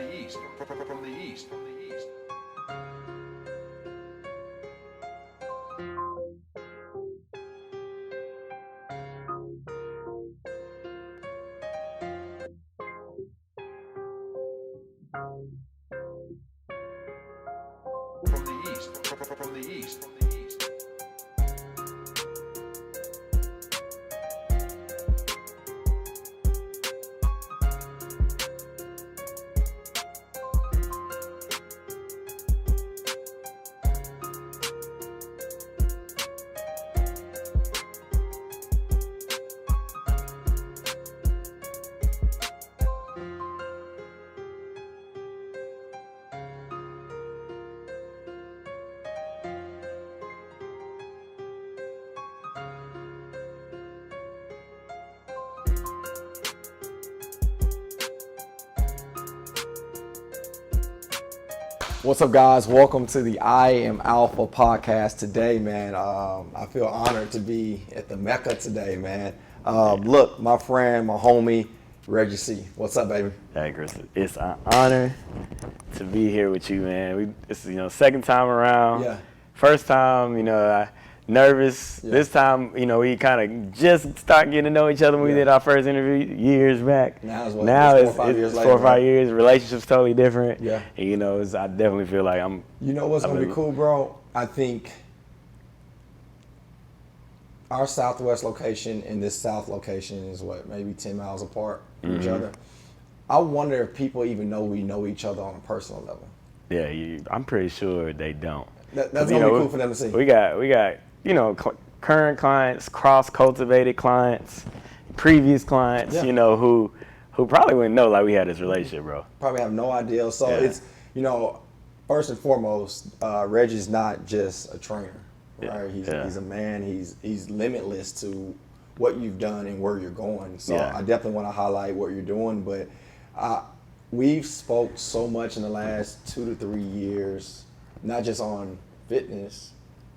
the east, from the east, from the east. From the east, from the east, from the east. What's up, guys? Welcome to the I Am Alpha podcast today, man. I feel honored to be at the Mecca today, man. Look, my friend, my homie, Reggie C. What's up, baby? Hey, Chris. It's an honor to be here with you, man. It's second time around. Yeah. First time, nervous. Yeah. This time, we kind of just start getting to know each other when we did our first interview years back. Now it's what? Now It's 4 or 5 years it's later, 4 or 5 right? years. Relationship's totally different. Yeah. And, I definitely feel like I'm. You know what's going to be cool, bro? I think our southwest location and this south location is maybe 10 miles apart from each other. I wonder if people even know we know each other on a personal level. Yeah, I'm pretty sure they don't. That's going to be cool for them to see. We got current clients, cross-cultivated clients, previous clients, Yeah. who probably wouldn't know like we had this relationship, bro. Probably have no idea. So Yeah. it's, first and foremost, Reggie's not just a trainer, right? He's a man. He's limitless to what you've done and where you're going. So I definitely want to highlight what you're doing. But we've spoke so much in the last 2 to 3 years, not just on fitness,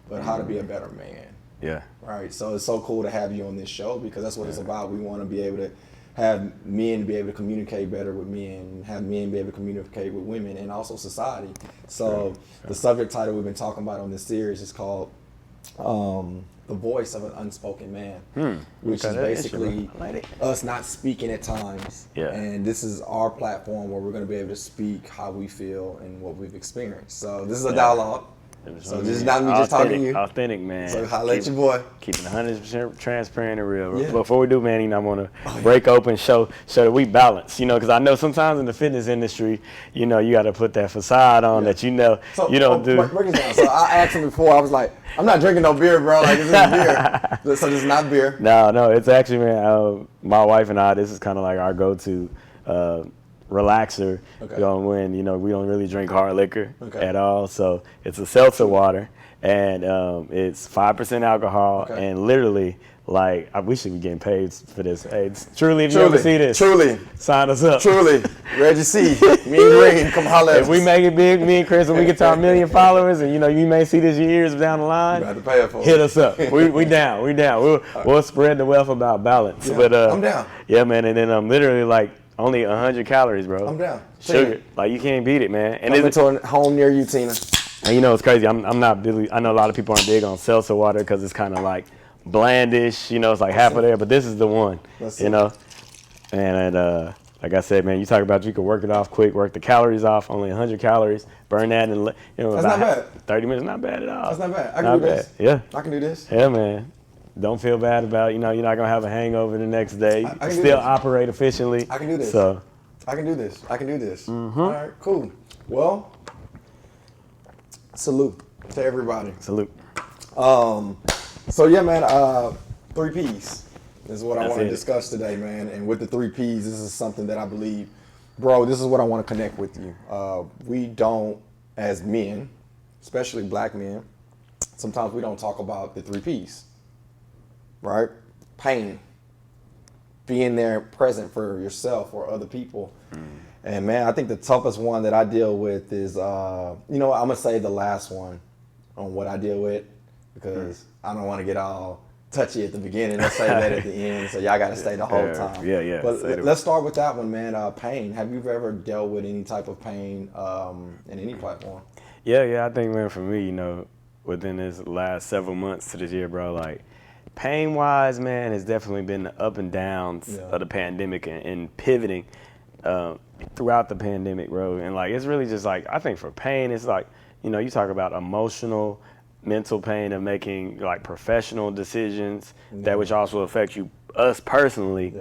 but how to be a better man. Yeah. Right. So it's so cool to have you on this show because that's what it's about. We want to be able to have men be able to communicate better with men, have men be able to communicate with women, and also society. So the subject title we've been talking about on this series is called The Voice of an Unspoken Man, which is basically us not speaking at times. Yeah. And this is our platform where we're going to be able to speak how we feel and what we've experienced. So this is a dialogue. So this is not me just talking to you. Authentic, man. So holla at your boy. Keeping 100% transparent and real. Yeah. Before we do, man, I want to break open, show that we balance, because I know sometimes in the fitness industry, you got to put that facade on that you don't do. Break it down. So I asked him before, I was like, I'm not drinking no beer, bro. Like, this is beer. So this is not beer. No, it's actually, man, my wife and I, this is kind of like our go-to relaxer. Okay. When we don't really drink hard liquor at all, so it's a seltzer water, and it's 5% alcohol, and literally, like, we should be getting paid for this. Hey, truly, if you ever see this, sign us up. Truly, Reggie C, me and Green, come holler at us. If we make it big, me and Chris, and we get to our 1 million followers, and you may see this years down the line, you have to pay it for hit us up. We down. We'll spread the wealth about balance. Yeah, but I'm down. Yeah, man, and then I'm literally like. Only 100 calories, bro. I'm down. Sugar, like you can't beat it, man. And it's to a home near you, Tina. And it's crazy. I'm not really. I know a lot of people aren't big on seltzer water because it's kind of like blandish. It's like half of there, but this is the one. And like I said, man, you talk about you can work it off quick, work the calories off. Only 100 calories. Burn that in that's not bad. 30 minutes. Not bad at all. That's not bad. I can do this. Yeah. I can do this. Yeah, man. Don't feel bad about, you're not going to have a hangover the next day. I can still operate efficiently. I can do this. So. I can do this. Mm-hmm. All right, cool. Well, salute to everybody. Salute. So yeah, man, 3 Ps is what I want to it. discuss today, man. And with the 3 Ps, this is something that I believe, bro, this is what I want to connect with you. We don't, as men, especially black men, sometimes we don't talk about the 3 Ps. Right? Pain. Being there present for yourself or other people. And man, I think the toughest one that I deal with is, I'm going to say the last one on what I deal with because I don't want to get all touchy at the beginning. Let's say that at the end. So y'all got to stay the whole time. Yeah. But let's start with that one, man. Pain. Have you ever dealt with any type of pain in any platform? Yeah. I think, man, for me, you know, within this last several months to this year, bro, like, pain-wise, man, has definitely been the up and downs of the pandemic and pivoting throughout the pandemic, bro. And, like, it's really just, like, I think for pain, it's like, you know, you talk about emotional, mental pain of making, like, professional decisions that which also affect us personally,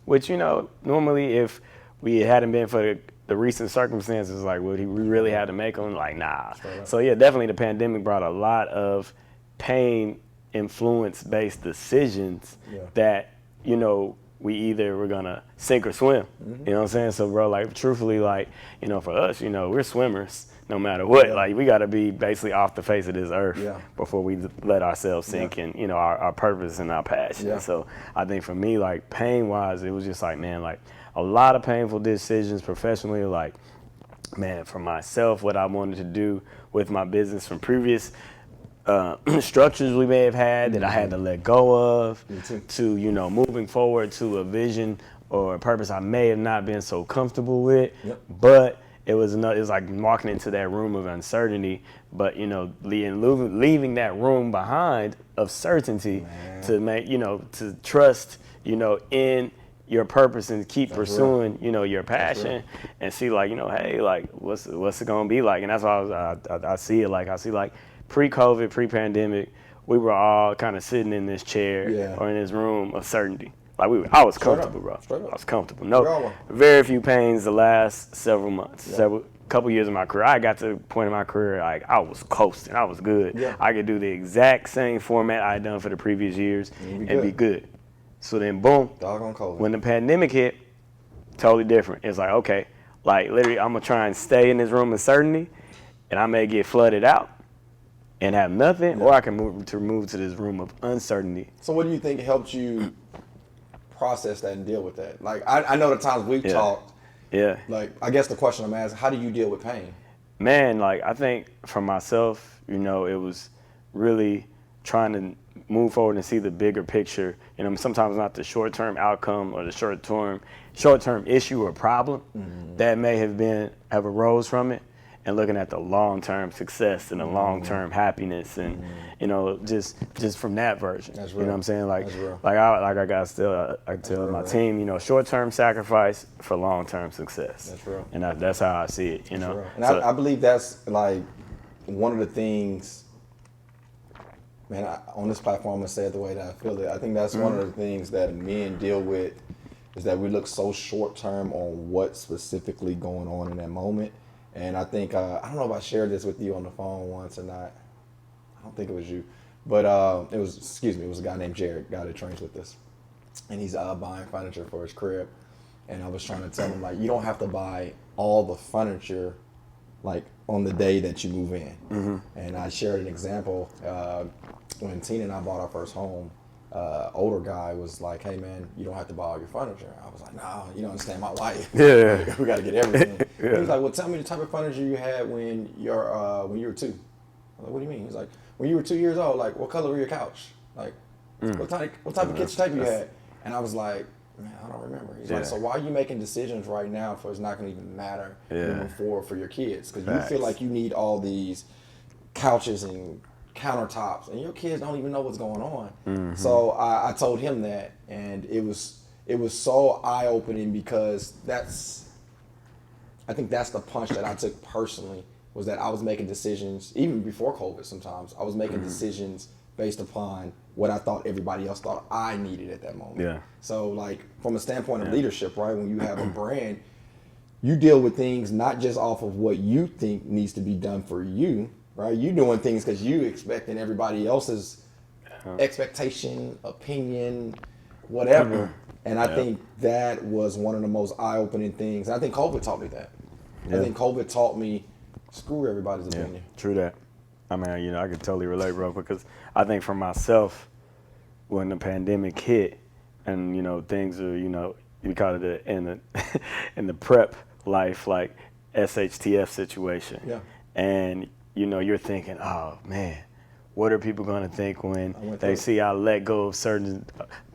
which, you know, normally if we hadn't been for the recent circumstances, like, would we really had to make them? Like, nah. So, yeah, definitely the pandemic brought a lot of pain influence-based decisions that, you know, we either were gonna sink or swim. You know what I'm saying? So, bro, like, truthfully, like, you know, for us, you know, we're swimmers no matter what. Like, we gotta be basically off the face of this earth before we let ourselves sink in, you know, our purpose and our passion. So I think for me, like, pain-wise, it was just like, man, like, a lot of painful decisions professionally, like, man, for myself, what I wanted to do with my business from previous structures we may have had that I had to let go of, to, you know, moving forward to a vision or a purpose I may have not been so comfortable with, but it was like walking into that room of uncertainty, but, you know, leaving that room behind of certainty to make, you know, to trust, you know, in your purpose and keep pursuing, you know, your passion and see, like, you know, hey, like, what's it gonna be like? And that's why I see it like, pre-COVID, pre-pandemic, we were all kind of sitting in this chair or in this room of certainty. Like, I was comfortable, bro. I was comfortable. No, very few pains the last several months, couple years of my career. I got to a point in my career, like, I was coasting. I was good. I could do the exact same format I had done for the previous years and be good. So then, boom, when the pandemic hit, totally different. It's like, okay, like, literally, I'm going to try and stay in this room of certainty, and I may get flooded out and have nothing, or I can move to this room of uncertainty. So what do you think helped you process that and deal with that? Like, I know the times we've talked. Like, I guess the question I'm asking, how do you deal with pain? Man, like, I think for myself, you know, it was really trying to move forward and see the bigger picture. You know, sometimes not the short-term outcome or the short-term issue or problem that may have arose from it, and looking at the long-term success and the long-term happiness, and you know, just from that version. You know what I'm saying? Like I tell my team, you know, short-term sacrifice for long-term success. That's real. And that's how I see it. You know, and I believe that's like one of the things. Man, on this platform, I'm gonna say it the way that I feel it. I think that's one of the things that men deal with, is that we look so short-term on what's specifically going on in that moment. And I think, I don't know if I shared this with you on the phone once or not. I don't think it was you. But it was a guy named Jared, guy that trains with us. And he's buying furniture for his crib. And I was trying to tell him, like, you don't have to buy all the furniture, like, on the day that you move in. And I shared an example when Tina and I bought our first home. Older guy was like, hey man, you don't have to buy all your furniture. I was like, nah, you don't understand my wife. We got to get everything. He was like, well, tell me the type of furniture you had when you were 2. I was like, what do you mean? He's like, when you were 2 years old, like, what color were your couch? Like, what type of kitchen tape you had? And I was like, man, I don't remember. He's like, so why are you making decisions right now for it's not going to even matter moving forward for your kids? Because you feel like you need all these couches and countertops, and your kids don't even know what's going on. So I told him that, and it was so eye-opening, because I think that's the punch that I took personally, was that I was making decisions, even before COVID sometimes, I was making decisions based upon what I thought everybody else thought I needed at that moment. So, like, from a standpoint of leadership, right, when you have a brand, you deal with things not just off of what you think needs to be done for you, right? You doing things because you expecting everybody else's expectation, opinion, whatever. And I think that was one of the most eye-opening things. And I think COVID taught me that. I think COVID taught me, screw everybody's opinion. True that. I mean, you know, I could totally relate, bro, because I think for myself, when the pandemic hit, and, you know, things are, you know, we call it in the prep life, like SHTF situation. And, you know, you're thinking, oh man, what are people going to think when went they through see I let go of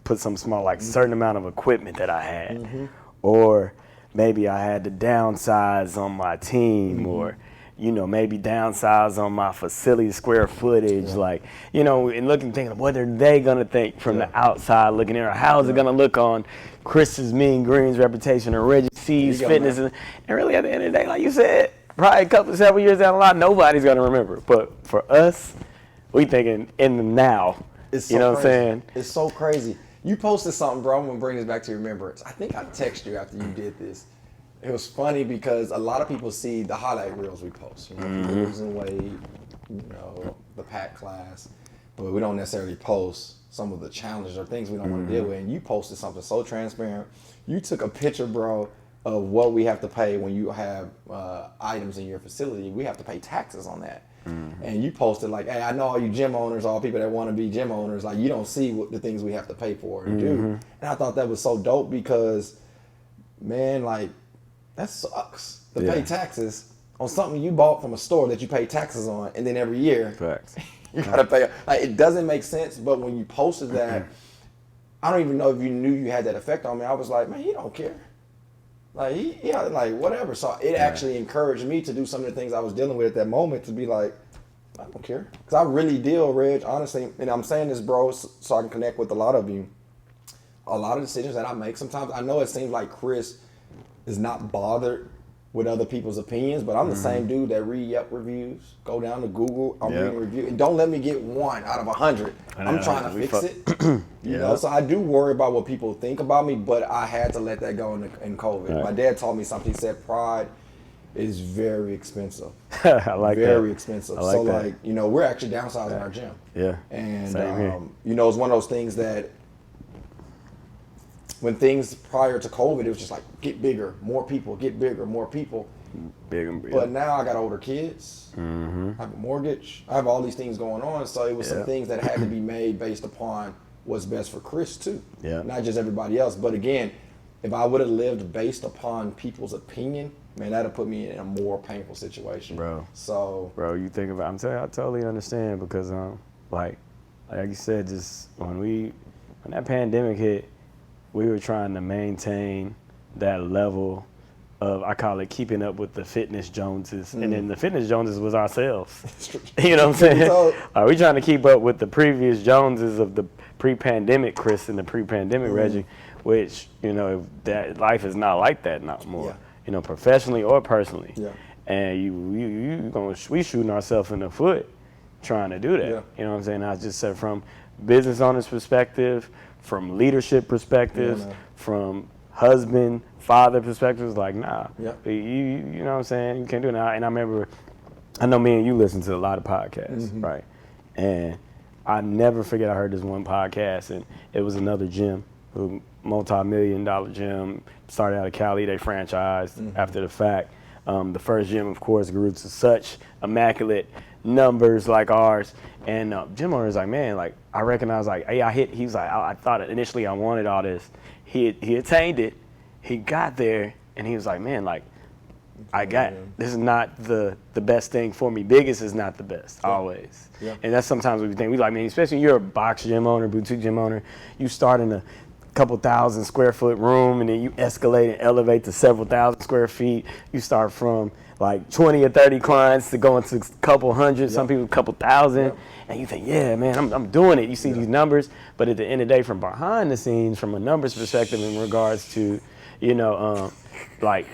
put some small, like certain amount of equipment that I had, or maybe I had to downsize on my team, or maybe downsize on my facility square footage, like, and looking, thinking, what are they gonna think from the outside looking in, or how is it gonna look on Chris's Mean Green's reputation, or Reggie C's fitness, and really at the end of the day, like you said, probably several years down the line, nobody's gonna remember. But for us, we thinking in the now. It's so you know crazy. what I'm saying? It's so crazy. You posted something, bro. I'm gonna bring this back to remembrance. I think I texted you after you did this. It was funny because a lot of people see the highlight reels we post. People losing weight, the pack class, but we don't necessarily post some of the challenges or things we don't want to deal with. And you posted something so transparent. You took a picture, bro, of what we have to pay when you have items in your facility. We have to pay taxes on that. And you posted like, hey, I know all you gym owners, all people that want to be gym owners, like you don't see what the things we have to pay for and do. And I thought that was so dope because, man, like that sucks to pay taxes on something you bought from a store that you pay taxes on, and then every year you gotta pay. Like it doesn't make sense. But when you posted that, I don't even know if you knew you had that effect on me. I was like, man, he don't care. Like like whatever. So it actually encouraged me to do some of the things I was dealing with at that moment, to be like, I don't care, because I really deal, Reg, honestly. And I'm saying this, bro, so I can connect with a lot of you. A lot of decisions that I make, sometimes I know it seems like Chris is not bothered with other people's opinions, but I'm the same dude that read Yelp reviews, go down to Google, I'm reading reviews, and don't let me get 1 out of 100. I'm trying to fix it. You know, so I do worry about what people think about me, but I had to let that go in COVID. Right. My dad taught me something. He said pride is very expensive. I like that. Very expensive. I like so that. like, we're actually downsizing our gym. Yeah. And Same it's one of those things that when things prior to COVID, it was just like, get bigger, more people, get bigger, more people. Big and big. But now I got older kids. I have a mortgage. I have all these things going on. So it was some things that had to be made based upon what's best for Chris too. Yeah. Not just everybody else. But again, if I would have lived based upon people's opinion, man, that'd have put me in a more painful situation. Bro. So. Bro, you think about, I totally understand, because like you said, just when that pandemic hit, we were trying to maintain that level of, I call it keeping up with the fitness Joneses. And then the fitness Joneses was ourselves. You know what I'm saying? Are we trying to keep up with the previous Joneses of the pre-pandemic Chris and the pre-pandemic Reggie, which, that life is not like that not more, professionally or personally. Yeah. And we shooting ourselves in the foot trying to do that. Yeah. You know what I'm saying? I just said, from business owner's perspective, from leadership perspectives, from husband, father perspectives, like, nah. Yeah. You know what I'm saying? You can't do it now. And I know me and you listen to a lot of podcasts, right? And I never forget, I heard this one podcast, and it was another gym, multi-million-dollar gym, started out of Cali, they franchised after the fact. The first gym, of course, grew to such immaculate numbers like ours, and gym owner's like, man, like, I recognize, like, hey, he was like, I thought initially I wanted all this. He attained it, he got there, and he was like, man, like, this is not the best thing for me. Biggest is not the best, always. Yeah. And that's sometimes what we think. We like, man, especially when you're a box gym owner, boutique gym owner, you start in a couple thousand square foot room, and then you escalate and elevate to several thousand square feet. You start from like 20 or 30 clients to going to a couple hundred, some people a couple thousand, and you think, yeah, man, I'm doing it. You see these numbers, but at the end of the day, from behind the scenes, from a numbers perspective in regards to, like,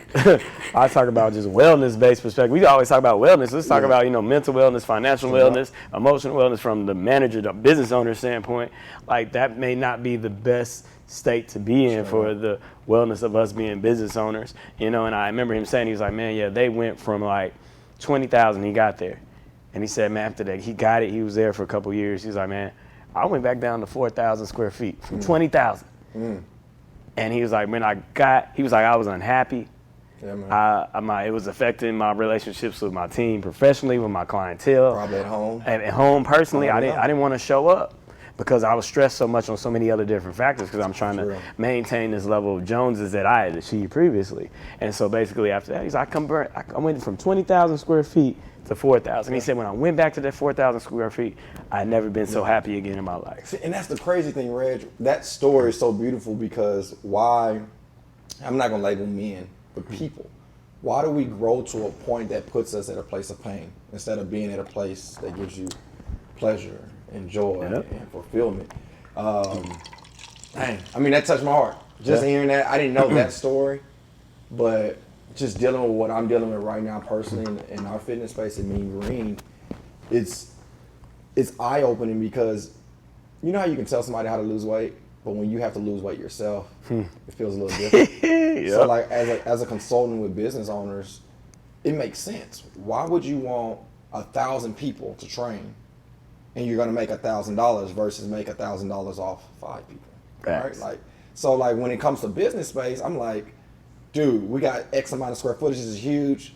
I talk about just wellness-based perspective. We always talk about wellness. Let's talk about, mental wellness, financial wellness, emotional wellness from the manager, the business owner standpoint. Like, that may not be the best state to be in for the wellness of us being business owners, and I remember him saying, he was like, man, yeah, they went from like 20,000, he got there, and he said, man, after that, he got it, he was there for a couple years, he was like, man, I went back down to 4,000 square feet from 20,000, and he was like, man, I was unhappy. Yeah, man. It was affecting my relationships with my team professionally, with my clientele. Probably at home. At home personally, I didn't want to show up. because I was stressed so much on so many other different factors because I'm trying to maintain this level of Joneses that I had achieved previously. And so basically after that, he's like, I went from 20,000 square feet to 4,000. He said when I went back to that 4,000 square feet, I had never been so happy again in my life. See, and that's the crazy thing, Reg. That story is so beautiful because why, I'm not going to label men, but people. Why do we grow to a point that puts us at a place of pain instead of being at a place that gives you pleasure and joy and fulfillment? Dang, I mean, that touched my heart. Just hearing that, I didn't know that story, but just dealing with what I'm dealing with right now personally in our fitness space at Mean Green, it's eye-opening because you know how you can tell somebody how to lose weight, but when you have to lose weight yourself, it feels a little different. So like as a consultant with business owners, it makes sense. Why would you want 1,000 people to train and you're gonna make $1,000 versus make $1,000 off 5 people? Right? Like, so like when it comes to business space, I'm like, dude, we got X amount of square footage, this is huge.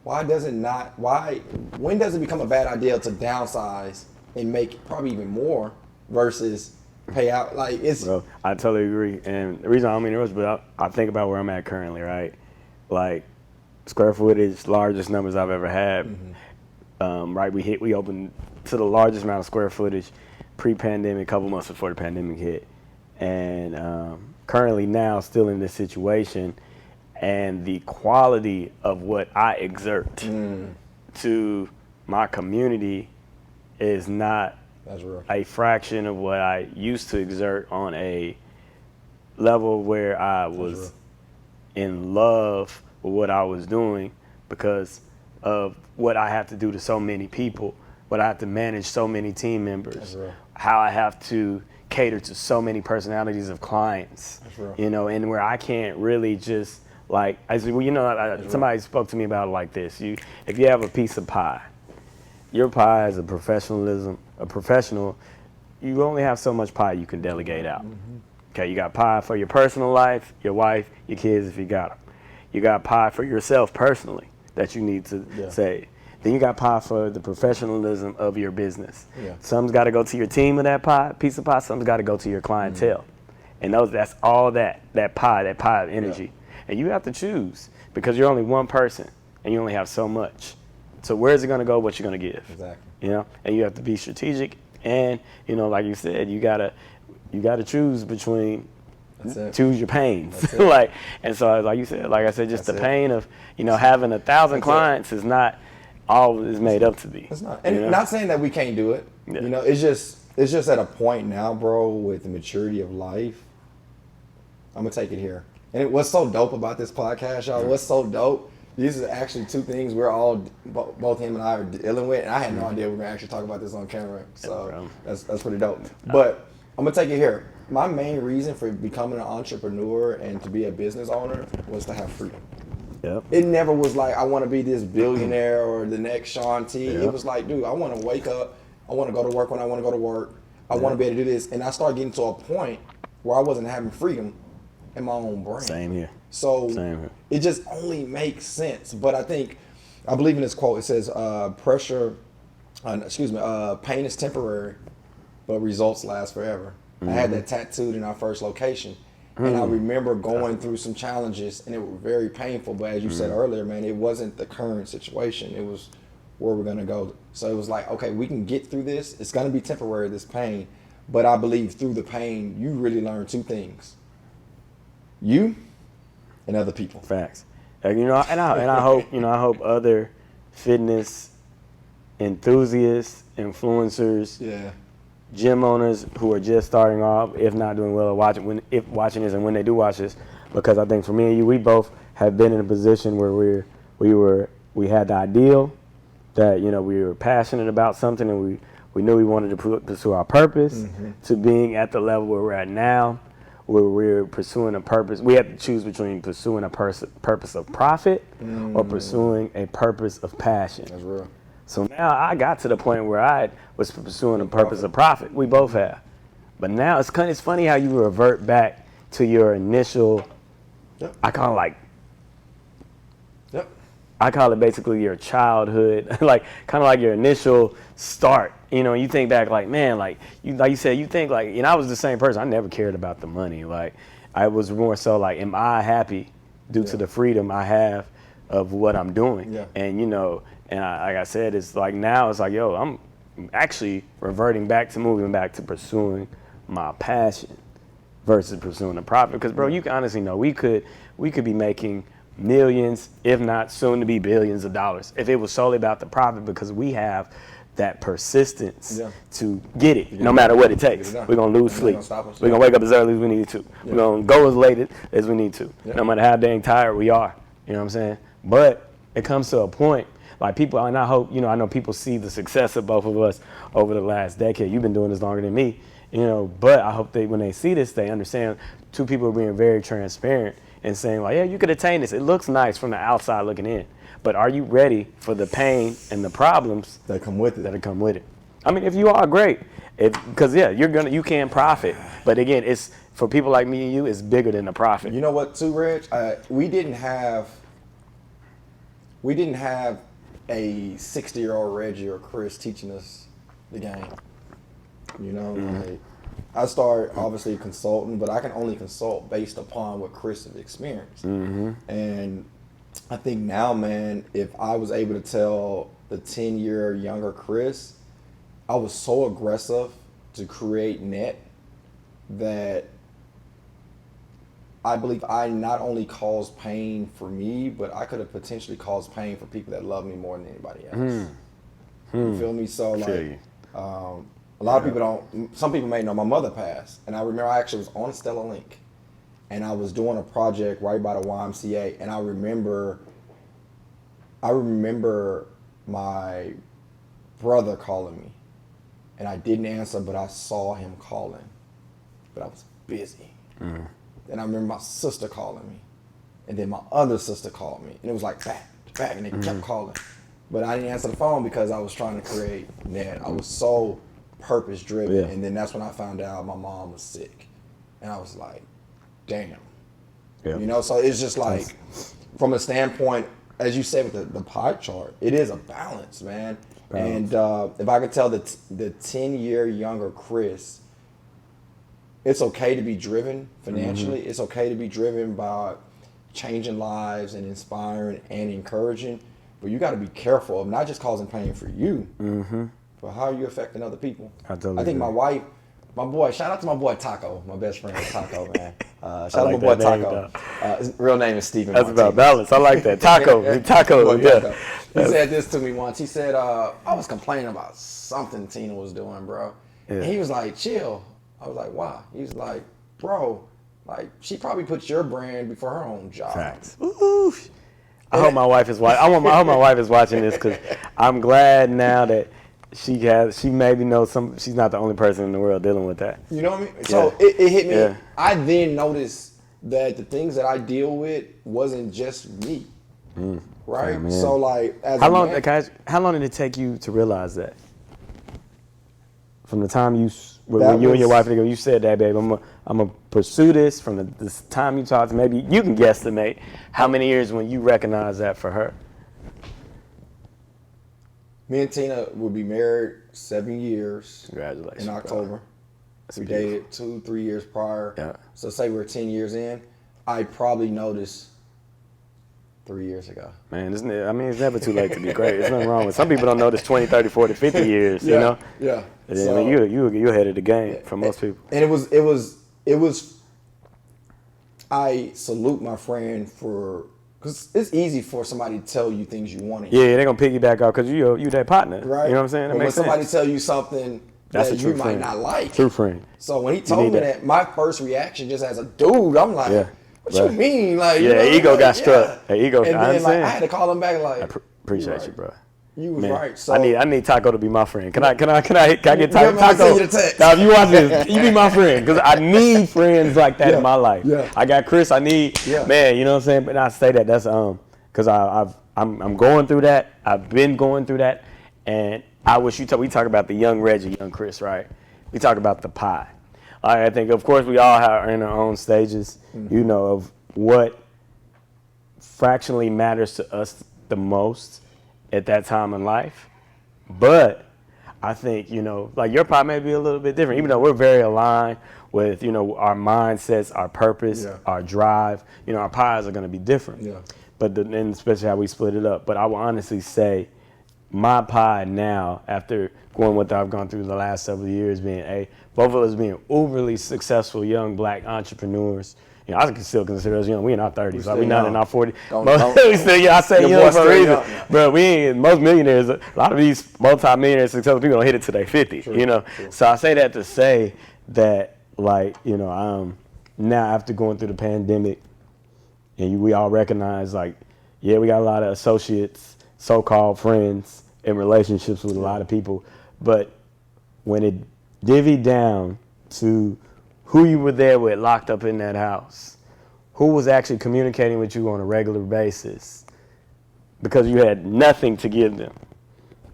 When does it become a bad idea to downsize and make probably even more versus pay out? Like, it's. Bro, I totally agree. And the reason I don't mean to rush, but I think about where I'm at currently, right? Like, square footage, largest numbers I've ever had. Right, we opened to the largest amount of square footage pre-pandemic, a couple months before the pandemic hit. And currently now still in this situation, and the quality of what I exert to my community is not a fraction of what I used to exert on a level where I was in love with what I was doing because of what I have to do to so many people, what I have to manage so many team members, how I have to cater to so many personalities of clients, you know, and where I can't really just like, I said, well, you know, somebody spoke to me about it like this. If you have a piece of pie, your pie is a professional, you only have so much pie you can delegate out. Okay, you got pie for your personal life, your wife, your kids if you got them. You got pie for yourself personally that you need to say. Then you got pie for the professionalism of your business. Some's got to go to your team of that pie, piece of pie, some's got to go to your clientele. And that's all that pie of energy. And you have to choose because you're only one person and you only have so much. So where's it going to go? What you're going to give? Exactly. You know, and you have to be strategic. And you know, like you said, you gotta choose between choose your pains. Like, and so like you said, like I said, just the pain of having 1,000 clients is not all it's made up to be. It's not, and not saying that we can't do it. You know, it's just at a point now, bro, with the maturity of life. I'm gonna take it here. And what's so dope about this podcast, y'all, what's so dope, these are actually two things we're all, both him and I are dealing with, and I had no idea we were going to actually talk about this on camera, so that's pretty dope. But I'm going to take it here. My main reason for becoming an entrepreneur and to be a business owner was to have freedom. It never was like, I want to be this billionaire or the next Sean T. It was like, dude, I want to wake up, I want to go to work when I want to go to work, I want to be able to do this, and I started getting to a point where I wasn't having freedom in my own brain. Same here. So it just only makes sense. But I believe in this quote. It says, pain is temporary, but results last forever. I had that tattooed in our first location. And I remember going through some challenges, and it was very painful. But as you said earlier, man, it wasn't the current situation. It was where we're going to go. So it was like, okay, we can get through this. It's going to be temporary, this pain. But I believe through the pain, you really learn two things. You and other people. Facts. And I hope other fitness enthusiasts, influencers, gym owners who are just starting off, if not doing well, watching this and when they do watch this, because I think for me and you, we both have been in a position where we had the ideal that we were passionate about something and we knew we wanted to pursue our purpose, to being at the level where we're at now, where we're pursuing a purpose. We have to choose between pursuing a purpose of profit or pursuing a purpose of passion. That's real. So now I got to the point where I was pursuing a purpose of profit. We both have. But now it's funny how you revert back to your initial, I I call it basically your childhood, like kind of like your initial start. You know, you think back like, man, like you said, you think like, and I was the same person. I never cared about the money. Like I was more so like, am I happy due to the freedom I have of what I'm doing? Yeah. And you know, and like I said, it's like now it's like, yo, I'm actually moving back to pursuing my passion versus pursuing a profit. Because bro, you can honestly know we could be making millions, if not soon to be billions of dollars, if it was solely about the profit, because we have that persistence to get it, no matter what it takes. We're gonna lose sleep. We're gonna wake up as early as we need to. We're gonna go as late as we need to, no matter how dang tired we are. You know what I'm saying? But it comes to a point, like people, and I hope, you know, I know people see the success of both of us over the last decade. You've been doing this longer than me, you know, but I hope when they see this, they understand two people are being very transparent and saying like, yeah, you could attain this. It looks nice from the outside looking in, but are you ready for the pain and the problems that come with it? I mean, if you are, great, because you can profit, but again, it's for people like me and you, it's bigger than the profit. You know what, too, Reg? We didn't have a 60-year-old Reggie or Chris teaching us the game. You know, like, I started obviously consulting, but I can only consult based upon what Chris has experienced. And I think now, man, if I was able to tell the 10-year younger Chris, I was so aggressive to create net that I believe I not only caused pain for me, but I could have potentially caused pain for people that love me more than anybody else. You feel me? So like, a lot of people don't. Some people may know my mother passed, and I remember I actually was on Stella Link, and I was doing a project right by the YMCA, and I remember my brother calling me, and I didn't answer, but I saw him calling, but I was busy. And I remember my sister calling me, and then my other sister called me, and it was like back to back, and they kept calling, but I didn't answer the phone because I was trying to create net. I was so purpose driven, and then that's when I found out my mom was sick, and I was like, damn. You know, so it's just like, from a standpoint, as you said with the pie chart, it is a balance, man. And if I could tell the 10-year younger Chris, it's okay to be driven financially. It's okay to be driven by changing lives and inspiring and encouraging, but you got to be careful of not just causing pain for you, but how are you affecting other people? I think my wife, my boy, shout out to my boy Taco, my best friend Taco, man. Shout out to my boy Taco. His real name is Steven That's Martinez. about balance. I like that. Taco. Taco, yeah. He said this to me once. He said, I was complaining about something Tina was doing, bro. And he was like, chill. I was like, why? He was like, bro, like, she probably puts your brand before her own job. Facts. Ooh. I hope my wife is watching. I hope my wife is watching this, because I'm glad now that she maybe knows she's not the only person in the world dealing with that. You know what I mean? So it hit me. Yeah. I then noticed that the things that I deal with wasn't just me. Right? Oh, so like, how long did it take you to realize that? From the time when you and your wife you said that, babe, I'm gonna pursue this, from the time you talked to, maybe you can guesstimate how many years when you recognize that for her. Me and Tina will be married 7 years. Congratulations. In October. We dated 2-3 years prior. Yeah. So say we're 10 years in, I probably noticed 3 years ago. Man, it's never too late to be great. There's nothing wrong with it. Some people don't notice 20, 30, 40, 50 years, you know? Yeah. So, I mean, you ahead of the game for most people. And it was, I salute my friend for, because it's easy for somebody to tell you things you want to hear. Yeah, they're going to piggyback off because you that partner. Right. You know what I'm saying? But when somebody tell you something that you might not like. True friend. So when he told me that, my first reaction just as a dude, I'm like, what you mean? Like, ego got struck. Ego. And then I had to call him back like, I appreciate you, bro. You was right. So I need Taco to be my friend. Can I get Taco? Send you the text. Now, if you watch this, you be my friend, because I need friends like that in my life. Yeah. I got Chris. I need man. You know what I'm saying? But I say that that's because I'm going through that. I've been going through that, and I wish we talk about the young Reggie, young Chris, right? We talk about the pie. I think, of course, we all are in our own stages, you know, of what fractionally matters to us the most at that time in life. But I think, like your pie may be a little bit different, even though we're very aligned with, our mindsets, our purpose, our drive. Our pies are going to be different. Yeah. But and especially how we split it up. But I will honestly say my pie now, after going what I've gone through the last several years, being both of us being overly successful young black entrepreneurs. I can still consider us young. We in our 30s. Like, we not in our 40s. We still, I say young for a reason. But we ain't, most millionaires, a lot of these multi-millionaire successful people don't hit it till they 50, True. So I say that to say that, like, now after going through the pandemic, and we all recognize, like, we got a lot of associates, so-called friends, in relationships with a lot of people. But when it divvied down to who you were there with locked up in that house, who was actually communicating with you on a regular basis, because you had nothing to give them.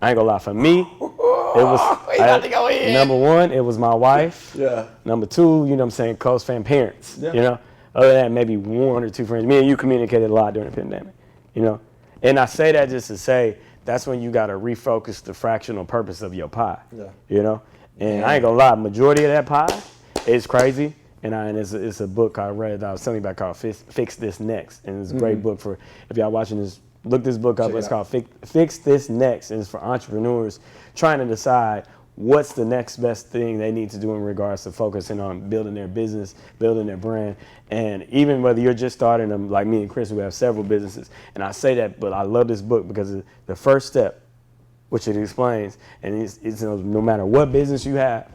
I ain't gonna lie, for me, it was, number one, it was my wife. Yeah. Number two, close family, parents, Other than that, maybe one or two friends. Me and you communicated a lot during the pandemic, And I say that just to say, that's when you gotta refocus the fractional purpose of your pie, And I ain't gonna lie, majority of that pie, it's crazy, and it's a book I read that I was telling you about called Fix This Next, and it's a great book for, if y'all watching this, look this book up. It's called Fix This Next, and it's for entrepreneurs trying to decide what's the next best thing they need to do in regards to focusing on building their business, building their brand, and even whether you're just starting them, like me and Chris, who have several businesses, and I say that, but I love this book because the first step, which it explains, and it's no matter what business you have,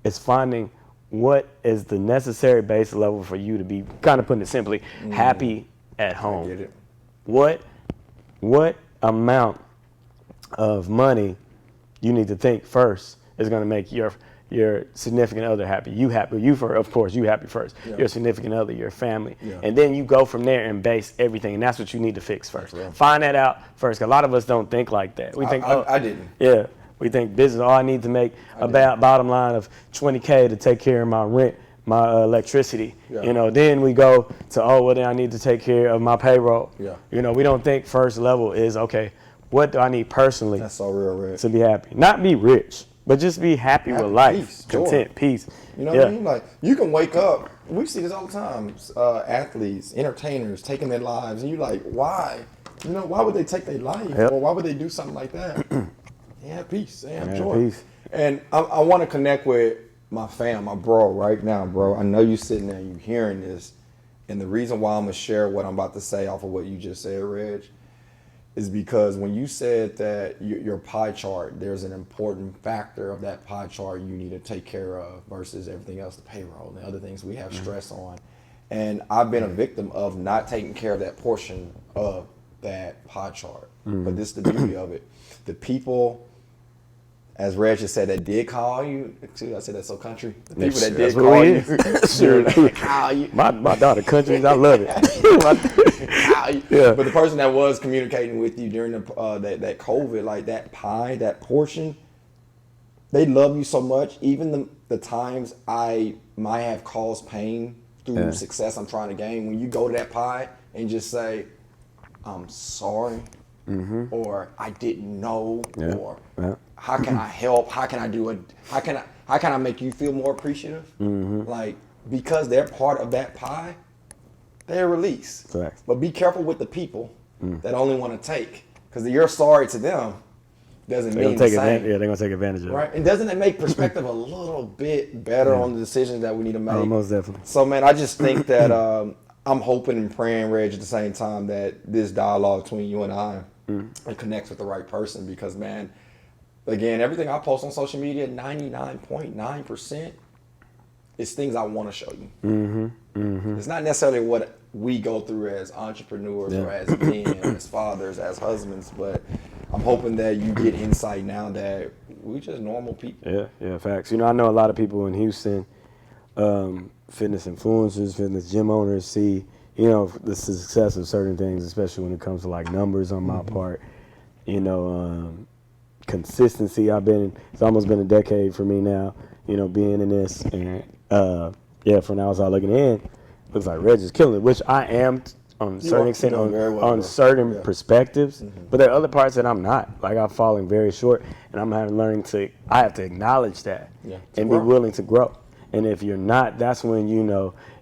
it's finding what is the necessary base level for you to be, kind of putting it simply, happy at home. I get it. What amount of money you need to think first is going to make your significant other happy. You happy. Of course, you happy first. Yeah. Your significant other, your family. Yeah. And then you go from there and base everything. And that's what you need to fix first. Find that out first. 'Cause a lot of us don't think like that. We think, I didn't. Yeah. We think business, I need to make a bottom line of $20K to take care of my rent, my electricity. Yeah. Then we go to, then I need to take care of my payroll. Yeah. We don't think first level is, okay, what do I need personally That's so real, Rich. to be happy? Not be rich, but just be happy with life, peace, content, joy. Peace. You know what I mean? Like, you can wake up, we see this all the time, athletes, entertainers taking their lives, and you're like, why? Why would they take their life? Or why would they do something like that? They have peace. They have joy. Peace. And I want to connect with my fam, my bro, right now, bro. I know you sitting there, you hearing this. And the reason why I'm going to share what I'm about to say off of what you just said, Reg, is because when you said that your pie chart, there's an important factor of that pie chart you need to take care of versus everything else, the payroll and the other things we have stress on. And I've been a victim of not taking care of that portion of that pie chart. But this is the beauty of it. The people, as Reg just said, that did call you. See, I said that's so country. The people that did call you. Sure. Call you. My daughter country, I love it. Yeah. But the person that was communicating with you during that COVID, like that pie, that portion, they love you so much. Even the times I might have caused pain through success I'm trying to gain, when you go to that pie and just say, I'm sorry, or I didn't know, or how can I help? How can I do it? How can I make you feel more appreciative? Like, because they're part of that pie, they're released. Correct. But be careful with the people that only want to take, because you're sorry to them doesn't mean the same. They're gonna take advantage of it. Right, and doesn't it make perspective a little bit better on the decisions that we need to make? Most definitely. So, man, I just think that I'm hoping and praying, Reg, at the same time that this dialogue between you and I it connects with the right person, because, man, again, everything I post on social media, 99.9% is things I want to show you. It's not necessarily what we go through as entrepreneurs or as men, as fathers, as husbands, but I'm hoping that you get insight now that we just normal people. Yeah, facts. I know a lot of people in Houston, fitness influencers, fitness gym owners, see, the success of certain things, especially when it comes to like numbers on my part, consistency. It's almost been a decade for me now, being in this, and from the outside looking in, looks like Reg is killing it, which I am on a certain extent, doing very well, on bro. certain Yeah. perspectives, but there are other parts that I'm not. Like I'm falling very short, and I'm having learning I have to acknowledge that and be willing to grow. And if you're not, that's when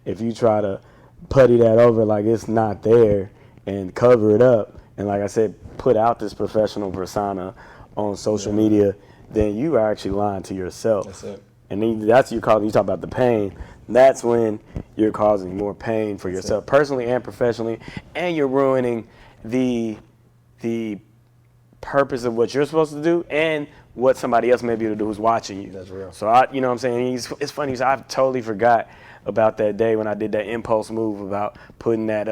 if you try to putty that over like it's not there and cover it up, and like I said, put out this professional persona on social media, then you are actually lying to yourself. That's it. And then you talk about the pain. That's when you're causing more pain for yourself, personally and professionally, and you're ruining the purpose of what you're supposed to do and what somebody else may be able to do who's watching you. That's real. So you know what I'm saying? It's funny because I totally forgot about that day when I did that impulse move about putting that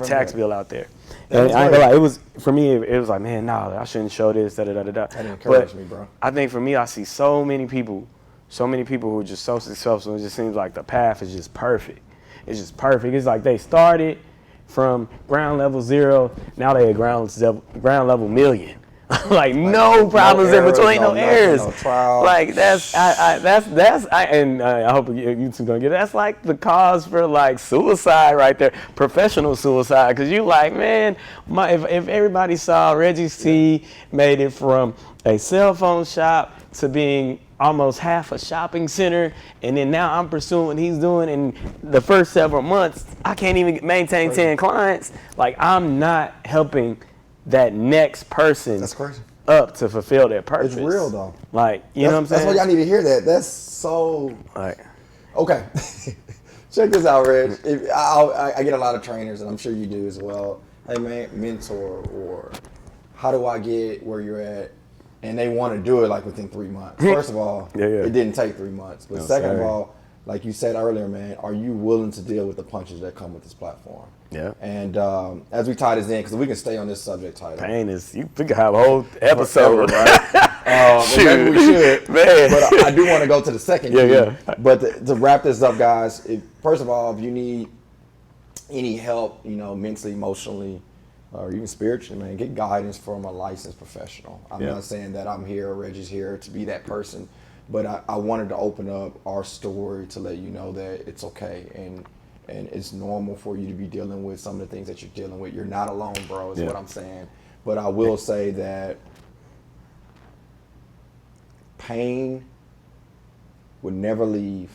tax bill out there. And I ain't gonna lie, it was for me. It was like, man, nah, I shouldn't show this. Da da da da. That encouraged me, bro. I think for me, I see so many people who are just so successful. It just seems like the path is just perfect. It's just perfect. It's like they started from ground level 0. Now they at ground level million. like no problems in between, no errors. No trials. Like I hope you two gonna get it. That's like the cause for like suicide right there, professional suicide. Cause you like, man, if everybody saw Reggie C made it from a cell phone shop to being almost half a shopping center, and then now I'm pursuing what he's doing in the first several months, I can't even maintain 10 clients. Like I'm not helping that next person That's crazy. up to fulfill their purpose. It's real though. Like, you know what I'm saying? That's why y'all need to hear that. That's so Like, okay. Check this out, Reg. I get a lot of trainers, and I'm sure you do as well. Hey man, mentor, or how do I get where you're at? And they want to do it like within 3 months. First of all, it didn't take 3 months. But second of all, like you said earlier, man, are you willing to deal with the punches that come with this platform? Yeah. And as we tie this in, because we can stay on this subject title. pain is, we could have a whole episode. Right? Maybe we should. Man. But I do want to go to the second key. Yeah. But to wrap this up, guys, first of all, if you need any help, mentally, emotionally, or even spiritually, man, get guidance from a licensed professional. I'm not saying that I'm here or Reggie's here to be that person, but I wanted to open up our story to let you know that it's okay and it's normal for you to be dealing with some of the things that you're dealing with. You're not alone, bro, is what I'm saying. But I will say that pain would never leave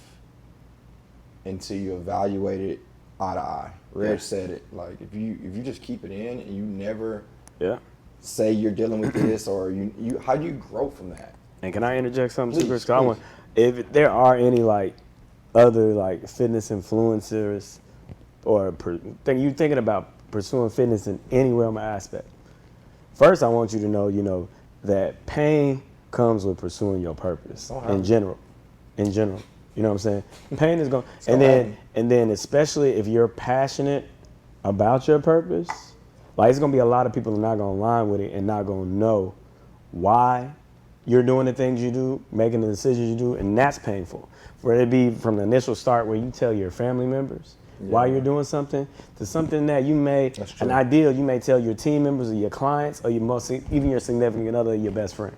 until you evaluate it eye to eye. Reg said it. Like if you just keep it in and you never say you're dealing with this, or you how do you grow from that? And can I interject something, Please, Chris? If there are any other fitness influencers or you thinking about pursuing fitness in any realm or aspect, first I want you to know, that pain comes with pursuing your purpose in general. You know what I'm saying? Pain is going, and then especially if you're passionate about your purpose, like it's gonna be a lot of people who are not gonna align with it and not gonna know why you're doing the things you do, making the decisions you do, and that's painful. For it to be from the initial start where you tell your family members why you're doing something, to something that you may, an ideal you may tell your team members or your clients or even your significant other or your best friend.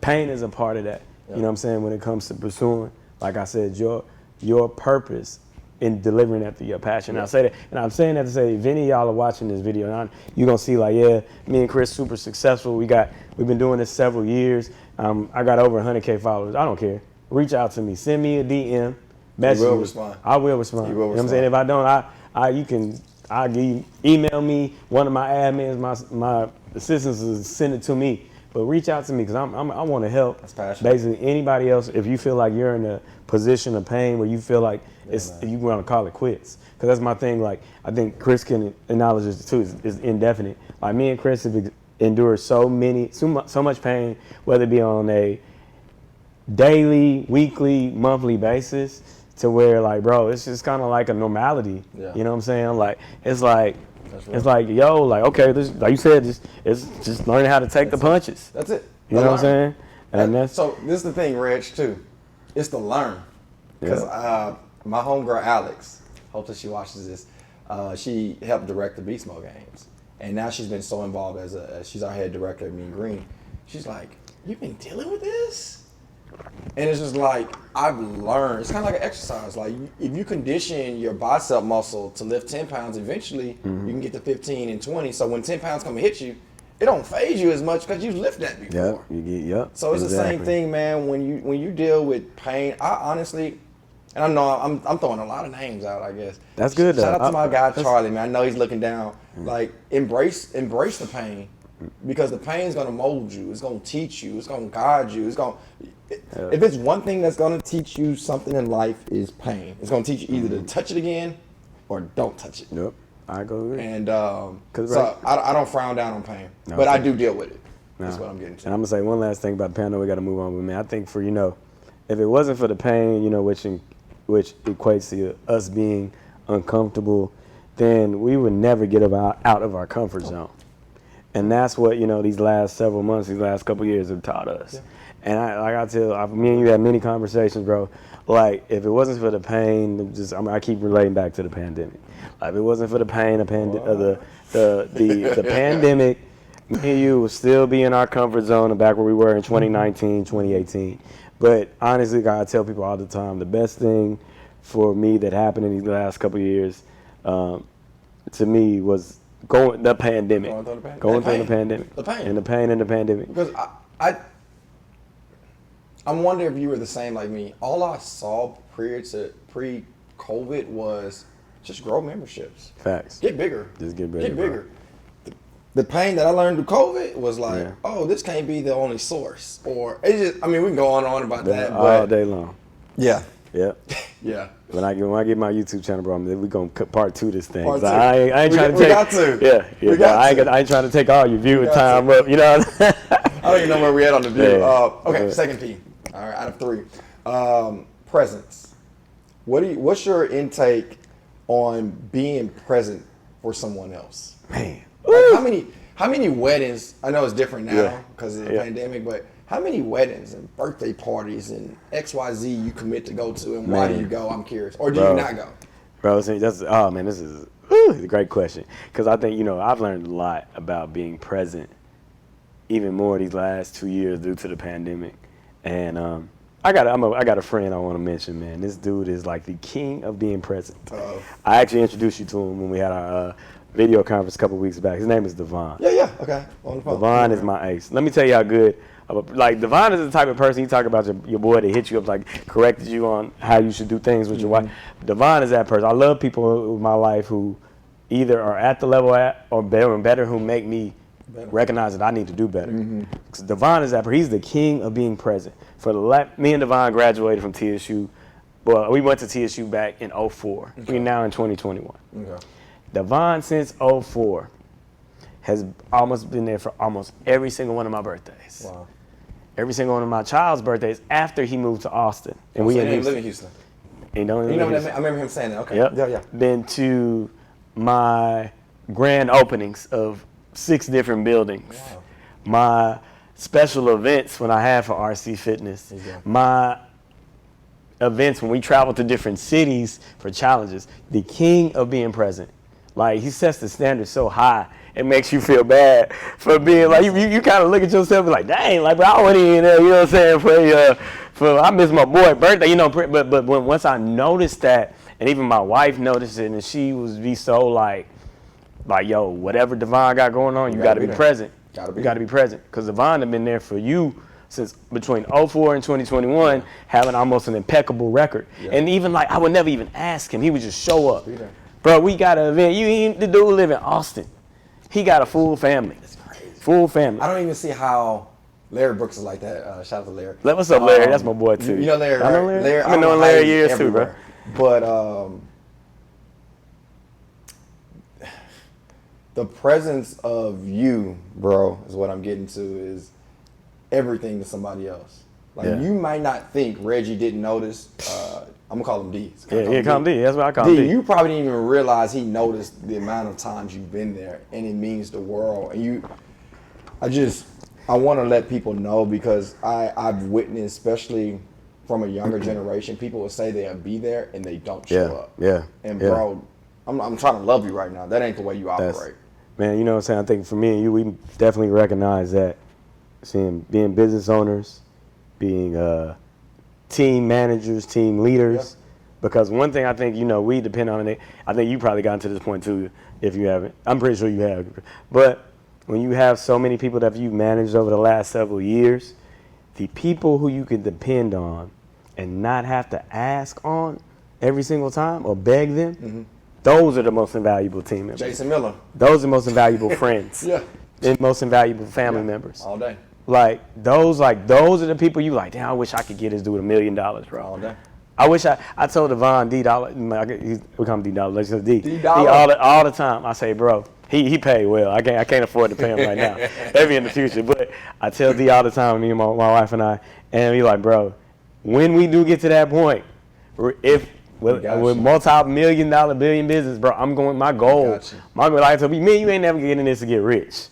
Pain is a part of that. You know what I'm saying? When it comes to pursuing, like I said, your purpose in delivering that through your passion. And I say that, and I'm saying that to say, if any of y'all are watching this video, you're gonna see me and Chris super successful. We've been doing this several years. I got over 100K followers. I don't care. Reach out to me. Send me a DM. Message You will me. respond. I will respond. You will know what I'm saying? If I don't, I'll give you, email me. One of my admins, my assistants will send it to me. But reach out to me because I want to help. That's passionate. Basically anybody else, if you feel like you're in a position of pain where you feel like you want to call it quits. Because that's my thing. Like I think Chris can acknowledge this too. Is indefinite. Like me and Chris have endured so much pain, whether it be on a daily, weekly, monthly basis, to where bro, it's just kind of like a normality. Yeah. You know what I'm saying? Like it's like okay, this, like you said, it's just learning how to take the punches. That's it. You know what I'm saying? And so this is the thing, Reg, too. It's to learn. Because my homegirl Alex, hopefully she watches this, she helped direct the Beast Mode games. And now she's been so involved as she's our head director at Mean Green. She's like, you've been dealing with this? And it's just like, I've learned, it's kind of like an exercise. Like, if you condition your bicep muscle to lift 10 pounds, eventually you can get to 15 and 20. So when 10 pounds come and hit you, it don't phase you as much because you've lifted that before. So it's the same thing, man. When you deal with pain, I honestly, and I know I'm throwing a lot of names out, I guess. That's good. Shout out to my guy Charlie, man. I know he's looking down. Like, embrace the pain, because the pain is gonna mold you. It's gonna teach you. It's gonna guide you. If it's one thing that's gonna teach you something in life, is pain. It's gonna teach you either to touch it again or don't touch it. Yep. I go with it. And so I don't frown down on pain, but I do deal with it. That's what I'm getting to. And I'm gonna say one last thing about the pain. I know we got to move on, but man, I think for if it wasn't for the pain, which equates to us being uncomfortable, then we would never get out of our comfort zone. And that's what these last several months, these last couple of years have taught us. Yeah. And me and you had many conversations, bro. Like, if it wasn't for the pain, I keep relating back to the pandemic. Like, if it wasn't for the pain, the pandemic, me and you would still be in our comfort zone and back where we were in 2019, 2018. But honestly, I tell people all the time, the best thing for me that happened in these last couple of years, to me, was going through the pandemic. The pain in the pandemic. Because I'm wondering if you were the same like me. All I saw pre-COVID was just grow memberships. Facts. Get bigger. Just get bigger. The pain that I learned through COVID was like, oh, this can't be the only source. Or it's just, we can go on and on about that. All day long. Yeah. Yeah. Yeah. When I get my YouTube channel, bro, we're going to part 2 this thing. Part 2. I ain't trying to take. We got to. Yeah. I ain't trying to take all your viewing time up. I don't even know where we at on the view. Okay, second P. All right, out of 3. Presence. What's your intake on being present for someone else? Man. Like, how many weddings? I know it's different now because of the pandemic, but how many weddings and birthday parties and XYZ you commit to go to, and why do you go? I'm curious, or do you not go? Bro, this is a great question, because I think I've learned a lot about being present, even more these last 2 years due to the pandemic, and I got a friend I want to mention, man. This dude is like the king of being present. Uh-oh. I actually introduced you to him when we had our video conference a couple weeks back. His name is Devon. Yeah, okay. On the phone. Devon is my ace. Let me tell you how good. Like, Devon is the type of person, you talk about your boy that hit you up, like corrected you on how you should do things with your wife. Devon is that person. I love people in my life who either are at the level or better, who make me recognize that I need to do better. Because Devon is that person. He's the king of being present. Me and Devon graduated from TSU. Well, we went to TSU back in 2004. Okay. We're now in 2021. Okay. Devon, since 2004, has almost been there for almost every single one of my birthdays. Wow. Every single one of my child's birthdays after he moved to Austin. And we didn't live in Houston. I remember him saying that. Okay. Yep. Yeah. Been to my grand openings of 6 different buildings. Wow. My special events when I had for RC Fitness. Exactly. My events when we travel to different cities for challenges. The king of being present. Like, he sets the standard so high, it makes you feel bad for being like, you kind of look at yourself and be like, dang, like, bro, I went in there, you know what I'm saying, for I missed my boy's birthday, but once I noticed that, and even my wife noticed it, and she was so like, yo, whatever Devon got going on, you got to be present. You got to be present, because Devon had been there for you since between 2004 and 2021, having almost an impeccable record. Yeah. And even like, I would never even ask him, he would just show up. Bro, we got an event. The dude live in Austin. He got a full family. That's crazy. Full family. I don't even see how Larry Brooks is like that. Shout out to Larry. What's up, Larry? That's my boy, too. You know Larry, right? I know Larry. I've been knowing Larry years, too, bro. But the presence of you, bro, is what I'm getting to, is everything to somebody else. Like, you might not think Reggie didn't notice. I'm going to call him D. Call him D. That's what I call him D. You probably didn't even realize he noticed the amount of times you've been there, and it means the world. And I want to let people know, because I've witnessed, especially from a younger generation, people will say they'll be there and they don't show up. Yeah. And bro, I'm trying to love you right now. That ain't the way you operate. Man, you know what I'm saying? I think for me and you, we definitely recognize that being business owners, being team managers, team leaders. Yeah. Because one thing I think, we depend on it. I think you probably gotten to this point too, if you haven't. I'm pretty sure you have. But when you have so many people that you've managed over the last several years, the people who you can depend on and not have to ask on every single time or beg them, those are the most invaluable team members. Jason Miller. Those are the most invaluable friends. Yeah. And most invaluable family members. All day. Like those are the people you like, damn, I wish I could get this dude $1 million, bro. All day. I wish I told Devon D Dollar, we call him D Dollar, let's just D. D Dollar. All the time. I say, bro, he paid well. I can't afford to pay him right now. Maybe in the future. But I tell D all the time, me and my wife and I, and he like, bro, when we do get to that point, if with multi-million-dollar billion business, bro, I'm going. My goal, like I told me, you ain't never getting this to get rich.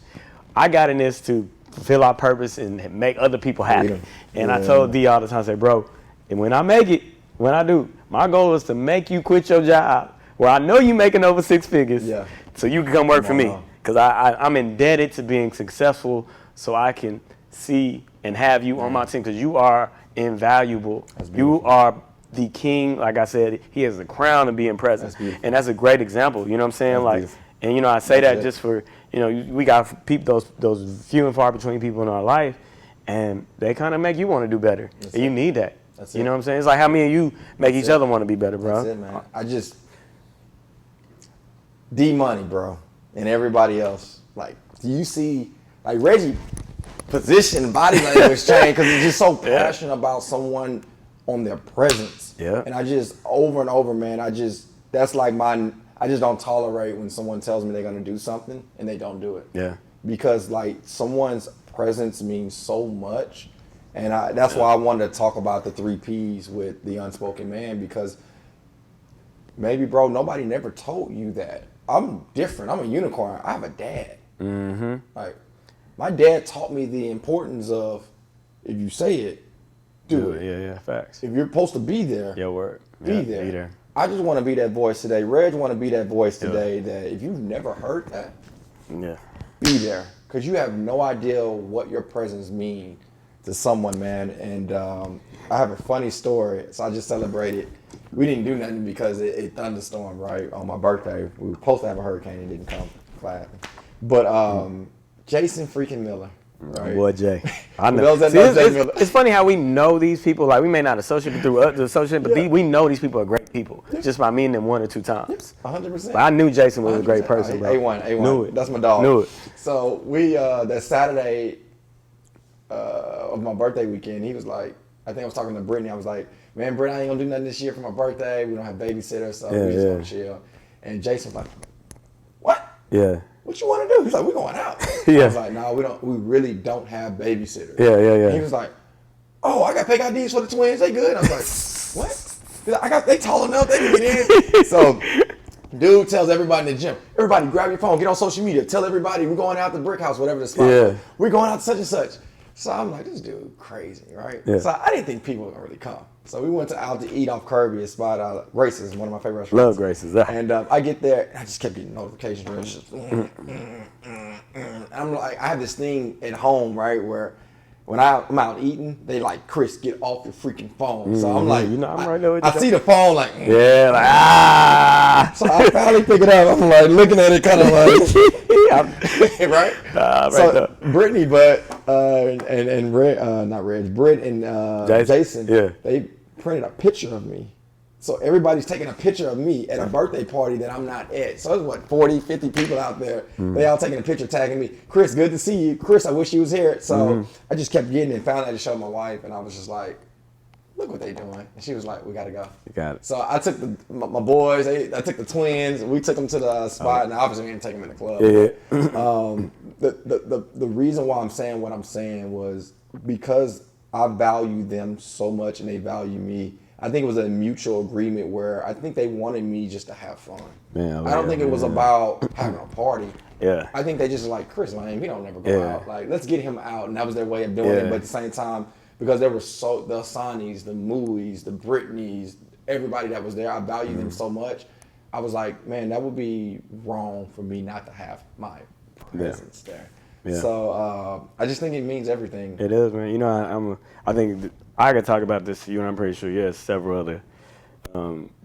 I got in this to fulfill our purpose and make other people happy. And I told D all the time, I say, bro, and when I make it, when I do, my goal is to make you quit your job where I know you making over 6 figures, so you can come work for me. Because I'm indebted to being successful, so I can see and have you on my team. Because you are invaluable. You are the king. Like I said, he has the crown of being present, and that's a great example. You know what I'm saying? And I say that just for we got people, those few and far between people in our life, and they kind of make you want to do better, and you need that. You know what I'm saying? It's like how me and you make each other want to be better, bro. That's it, man. D-Money, bro, and everybody else. Like, do you see, like Reggie, position, body language change because he's just so passionate about someone on their presence. Yeah. And I just, over and over, man, that's like I just don't tolerate when someone tells me they're going to do something and they don't do it. Yeah. Because, like, someone's presence means so much. And that's why I wanted to talk about the 3 Ps with the unspoken man, because maybe, bro, nobody never told you that. I'm different. I'm a unicorn. I have a dad. Mm-hmm. Like, my dad taught me the importance of, if you say it, do it. Yeah, facts. If you're supposed to be there, Your word. be there. I just want to be that voice today. Reg want to be that voice today that if you've never heard that, be there. Because you have no idea what your presence means to someone, man. And I have a funny story. So I just celebrated. We didn't do nothing because it thunderstormed, right, on my birthday. We were supposed to have a hurricane. It didn't come. But Jason freaking Miller. Right. Boy, Jay. I know. It's funny how we know these people. Like, we may not associate through associate, but we know these people are great people just by meeting them 1 or 2 times. 100%. But I knew Jason was a great person, bro. A1. Knew it. That's my dog. Knew it. So we that Saturday of my birthday weekend, he was like, I think I was talking to Brittany. I was like, man, Brittany, I ain't gonna do nothing this year for my birthday. We don't have babysitters, so we just gonna chill. And Jason was like, what? Yeah. What you want to do? He's like, we're going out. Yeah. I was like, no, we really don't have babysitters. Yeah. And he was like, oh, I got pay IDs for the twins. They good? I was like, what? He's like, they tall enough. They can get in. So, dude tells everybody in the gym, everybody grab your phone, get on social media, tell everybody we're going out to Brick House, whatever the spot is. We're going out to such and such. So I'm like, this dude crazy, right? Yeah. So I didn't think people were gonna really come. So we went out to eat off Kirby, a spot, Grace's, one of my favorite restaurants. Love Grace's. And I get there, and I just kept getting notifications. I'm like, I have this thing at home, right, where when I'm out eating, they like, Chris, get off your freaking phone. So I'm like, I'm right there with you. I see the phone like, like, So I finally pick it up. I'm like looking at it, kind of like, right? So Brittany, not Reg, Britt and Jason, they printed a picture of me. So everybody's taking a picture of me at a birthday party that I'm not at. So there's 40, 50 people out there. They all taking a picture tagging me. Chris, good to see you. Chris, I wish you was here. So I just kept getting it, found out to show my wife, and I was just like, look what they doing. And she was like, we gotta go. You got it. So I took my boys, I took the twins, we took them to the spot, and obviously we didn't take them in the club. The reason why I'm saying what I'm saying was because I value them so much and they value me. I think it was a mutual agreement where I think they wanted me just to have fun. I don't think it was about having a party. Yeah. I think they just like, Chris Lane, he don't never go out. Like, let's get him out. And that was their way of doing it. But at the same time, because there were the Sonny's, the Moolies, the Britneys, everybody that was there, I value them so much. I was like, man, that would be wrong for me not to have my presence there. Yeah. So I just think it means everything. It is, man. You know, I think I could talk about this to you, and I'm pretty sure yes, several other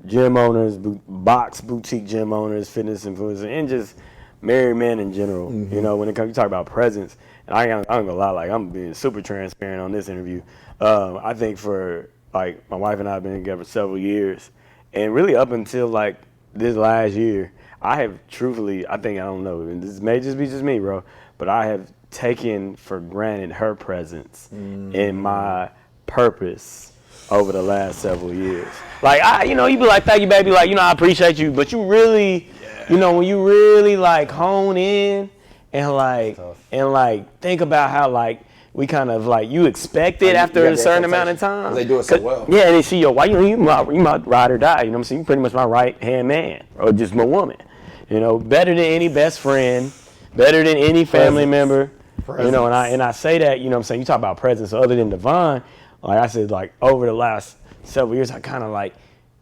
gym owners, boutique gym owners, fitness influencers, and just married men in general. You know, when it comes, you talk about presence, and I'm gonna lie, like I'm being super transparent on this interview. I think for like my wife and I have been together several years, and really up until like this last year, I have truthfully, I don't know, and this may just be just me, bro, but I have taken for granted her presence in my purpose over the last several years. Like, you know, you be like, thank you, baby, like, you know, I appreciate you, but you really, you know, when you really like hone in and like think about how like we kind of like you expect it after a certain amount of time. They do it so well. Yeah, and then she, yo, why you my ride or die? You know what I'm saying? You pretty much my right hand man or just my woman. You know, better than any best friend, better than any family member. You know, and I say that, you know what I'm saying? You talk about presence. So other than Devon, like I said, like over the last several years, I kind of like,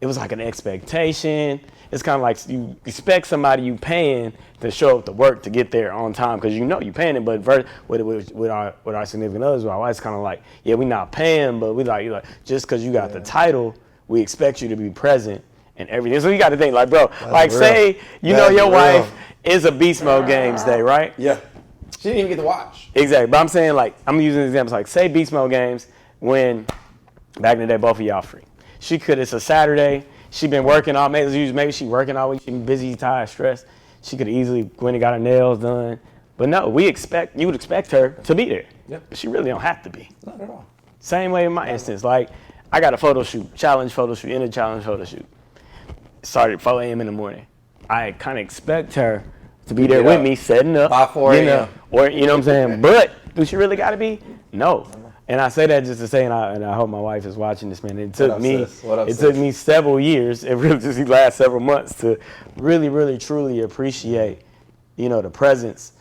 it was like an expectation. It's kind of like you expect somebody you paying to show up to work to get there on time because you know you paying it. But with our significant others, our wife's kind of like, yeah, we not paying, but we like just because you got the title, we expect you to be present and everything. So you got to think like, bro, that's like real. Say you know your wife is a Beast Mode Games Day, right? Yeah. She didn't even get to watch. Exactly. But I'm saying like, I'm using examples like say Beast Mode Games when back in the day both of y'all free. It's a Saturday. She been working all, maybe she working all week, she been busy, tired, stressed. She could easily went and got her nails done. But no, you would expect her to be there. Yep. But she really don't have to be. Not at all. Same way in my instance. Like, I got a photo shoot, challenge photo shoot, in a challenge photo shoot. Started at 4 a.m. in the morning. I kind of expect her to be there with me, setting up. By 4 a.m. You know, or, you know what I'm saying? But do she really got to be? No. And I say that just to say, and I hope my wife is watching this, man. It took me several years, it really just these last several months to really, really, truly appreciate, you know, the presence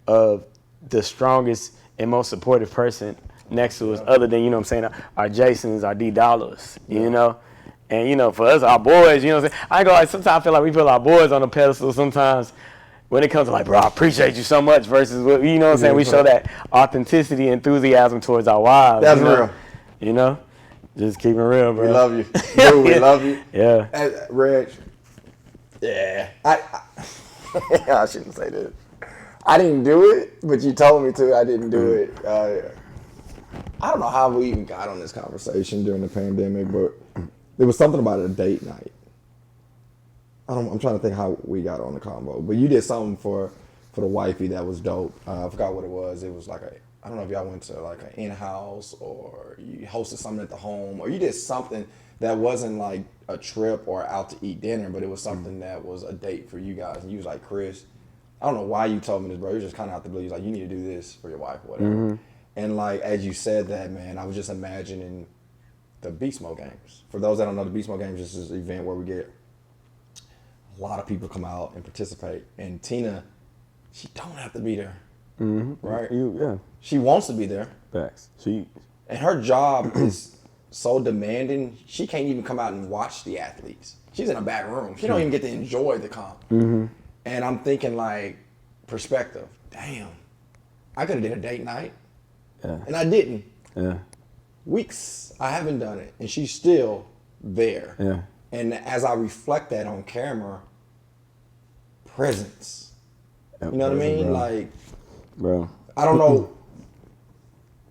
of the strongest and most supportive person next to us, other than, you know what I'm saying, our Jasons, our D Dollars, you know? And, you know, for us, our boys, you know what I'm saying? I go, like, sometimes I feel like we put our boys on a pedestal sometimes. When it comes to like, bro, I appreciate you so much versus, you know what I'm saying? We show that authenticity, enthusiasm towards our wives. That's real. You know? Just keep it real, bro. We love you. Dude, we love you. Yeah. Reg. Yeah. I shouldn't say this. I didn't do it, but you told me to. I didn't do it. I don't know how we even got on this conversation during the pandemic, but there was something about a date night. I'm trying to think how we got on the combo, but you did something for the wifey that was dope. I forgot what it was. It was like I don't know if y'all went to like an in-house or you hosted something at the home or you did something that wasn't like a trip or out to eat dinner, but it was something that was a date for you guys. And you was like, Chris, I don't know why you told me this, bro. You just kind of out the blue. You're like, you need to do this for your wife or whatever. Mm-hmm. And like, as you said that, man, I was just imagining the Beast Mode Games. For those that don't know, the Beast Mode Games is this event where we get a lot of people come out and participate. And Tina, she don't have to be there, right? Yeah. She wants to be there. Facts. And her job is so demanding, she can't even come out and watch the athletes. She's in a back room. She don't even get to enjoy the comp. Mm-hmm. And I'm thinking like, perspective, damn, I could have did a date night. Yeah. And I didn't. Yeah. Weeks, I haven't done it. And she's still there. Yeah. And as I reflect that on camera, presence. You know what I mean? Bro. I don't know.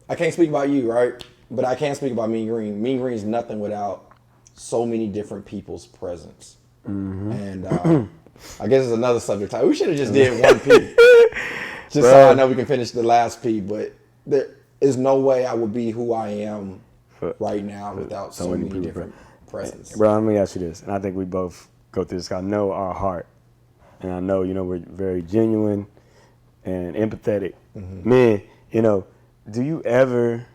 I can't speak about you, right? But I can speak about Mean Green. Mean Green is nothing without so many different people's presence. Mm-hmm. And I guess it's another subject. We should have just did one P. Just so I know we can finish the last P. But there is no way I would be who I am right now without so many different presence. Bro, let me ask you this, and I think we both go through this. I know our heart, and I know, we're very genuine and empathetic. Mm-hmm. Man, do you ever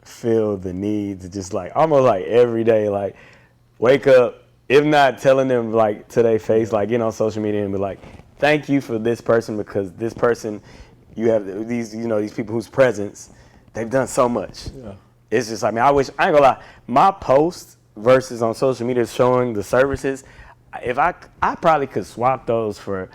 feel the need to just like, almost like every day, like wake up, if not telling them like to their face, like on social media and be like, thank you for this person because this person, you have these, these people whose presence, they've done so much. Yeah. It's just, I ain't gonna lie, my posts versus on social media showing the services, if I probably could swap those for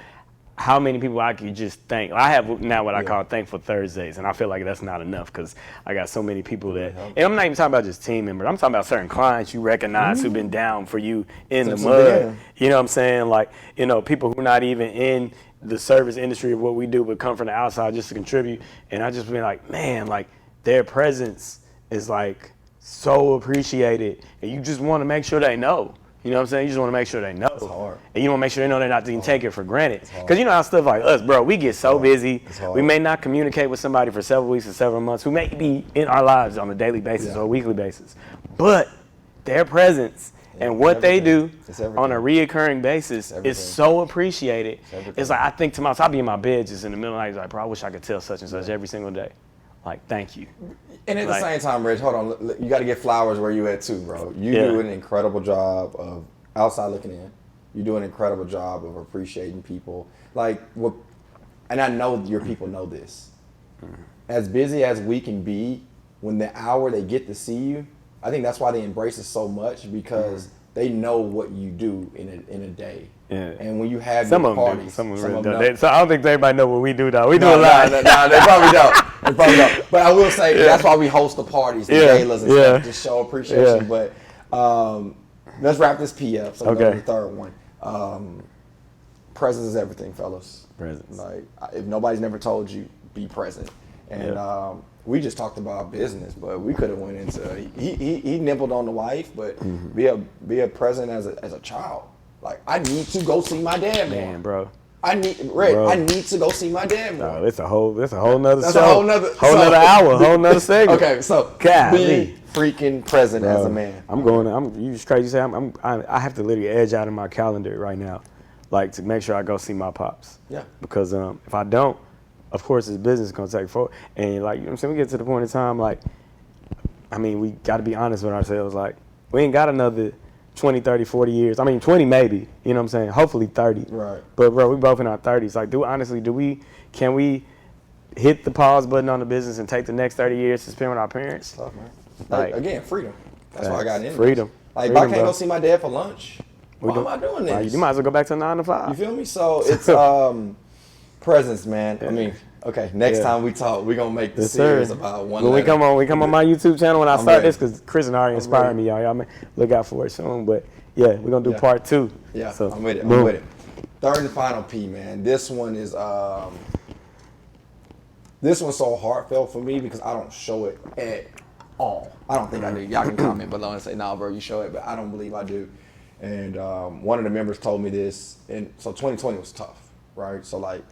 how many people I could just thank. I have now what I call Thankful Thursdays, and I feel like that's not enough because I got so many people that, and I'm not even talking about just team members. I'm talking about certain clients you recognize who've been down for you in the mud. You know what I'm saying? Like, you know, people who are not even in the service industry of what we do, but come from the outside just to contribute. And I just been like, man, like their presence is like so appreciated, and you just want to make sure they know. You know what I'm saying? You just want to make sure they know. It's hard. And you want to make sure they know they're not being taken for granted. Because you know how stuff like us, bro, we get so busy. We may not communicate with somebody for several weeks or several months who may be in our lives on a daily basis or a weekly basis. But their presence and what they do on a reoccurring basis is so appreciated. It's like I think to myself, I'll be in my bed just in the middle of the night, like, bro, I wish I could tell such and such every single day. Like, thank you. And at the same time, Reg, hold on, you got to get flowers where you at too, bro. You do an incredible job of outside looking in. You do an incredible job of appreciating people. Like, and I know your people know this. As busy as we can be, when the hour they get to see you, I think that's why they embrace it so much, because they know what you do in a day. Yeah. And when you have your parties, some of them don't. So I don't think everybody know what we do though. We do a lot. No, they probably don't. They probably don't. But I will say that's why we host the parties, the galas and stuff, to show appreciation. But let's wrap this P up. So go to the third one. Presence is everything, fellas. Presence. Like, if nobody's never told you, be present. And we just talked about business, but we could have went into he nibbled on the wife, but be a present as a child. Like, I need to go see my dad, man, bro. I need to go see my dad more. No, it's a whole nother That's show. a whole nother hour, whole nother segment. Okay, so be freaking present as a man. You just crazy say I have to literally edge out of my calendar right now, like, to make sure I go see my pops. Yeah. Because if I don't, of course his business is gonna take forward. And like, you know what I'm saying, we get to the point in time, like, I mean, we gotta be honest with ourselves, like, we ain't got another 20, 30, 40 years. I mean, 20 maybe, you know what I'm saying? Hopefully 30. Right. But bro, we both in our 30s. Like, can we hit the pause button on the business and take the next 30 years to spend with our parents? Tough, man. Like, again, freedom. That's why I got in. Freedom. Like, if I can't go see my dad for lunch, why am I doing this? Like, you might as well go back to 9 to 5. You feel me? So it's presence, man. I mean, okay, next time we talk, we're gonna make the series about one. When we come on my YouTube channel when I start this, because Chris and Ari inspired me, y'all. Y'all may look out for it soon. But yeah, we're gonna do part 2. Yeah, so, I'm with it. I'm with it. Third and final P, man. This one is this one's so heartfelt for me because I don't show it at all. I don't think I do. Y'all can comment below and say, "Nah, bro, you show it," but I don't believe I do. And one of the members told me this, and so 2020 was tough, right? So like,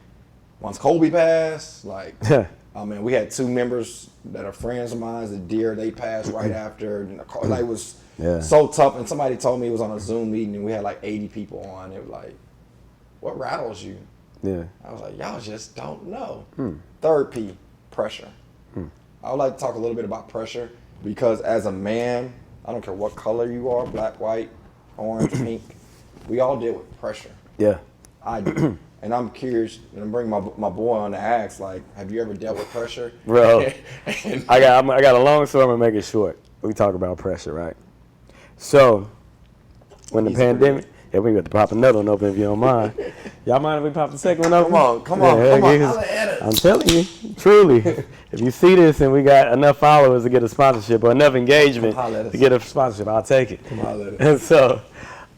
once Kobe passed, like, I mean, we had 2 members that are friends of mine, the dear, they passed right after. And like, it was so tough. And somebody told me it was on a Zoom meeting and we had like 80 people on. It was like, what rattles you? Yeah. I was like, y'all just don't know. Third P, pressure. I would like to talk a little bit about pressure because as a man, I don't care what color you are, black, white, orange, pink, we all deal with pressure. Yeah. I do. And I'm curious, and I'm bringing my boy on to ask, like, have you ever dealt with pressure? Bro, I got a long story, I'm going to make it short. We talk about pressure, right? So, when the pandemic, we got to pop another one open if you don't mind. Y'all mind if we pop the second one open? Come on. I'm telling you, truly, if you see this and we got enough followers to get a sponsorship or enough engagement to get a sponsorship, I'll take it. And so,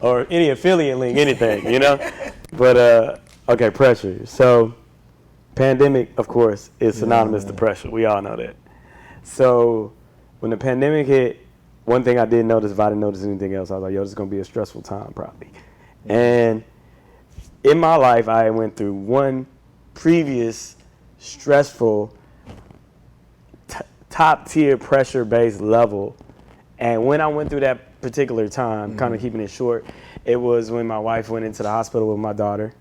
or any affiliate link, anything, you know? But, okay, pressure. So, pandemic, of course, is synonymous to pressure. We all know that. So, when the pandemic hit, one thing I didn't notice, if I didn't notice anything else, I was like, yo, this is going to be a stressful time, probably. And in my life, I went through one previous stressful, top-tier pressure-based level. And when I went through that particular time, kind of keeping it short, it was when my wife went into the hospital with my daughter.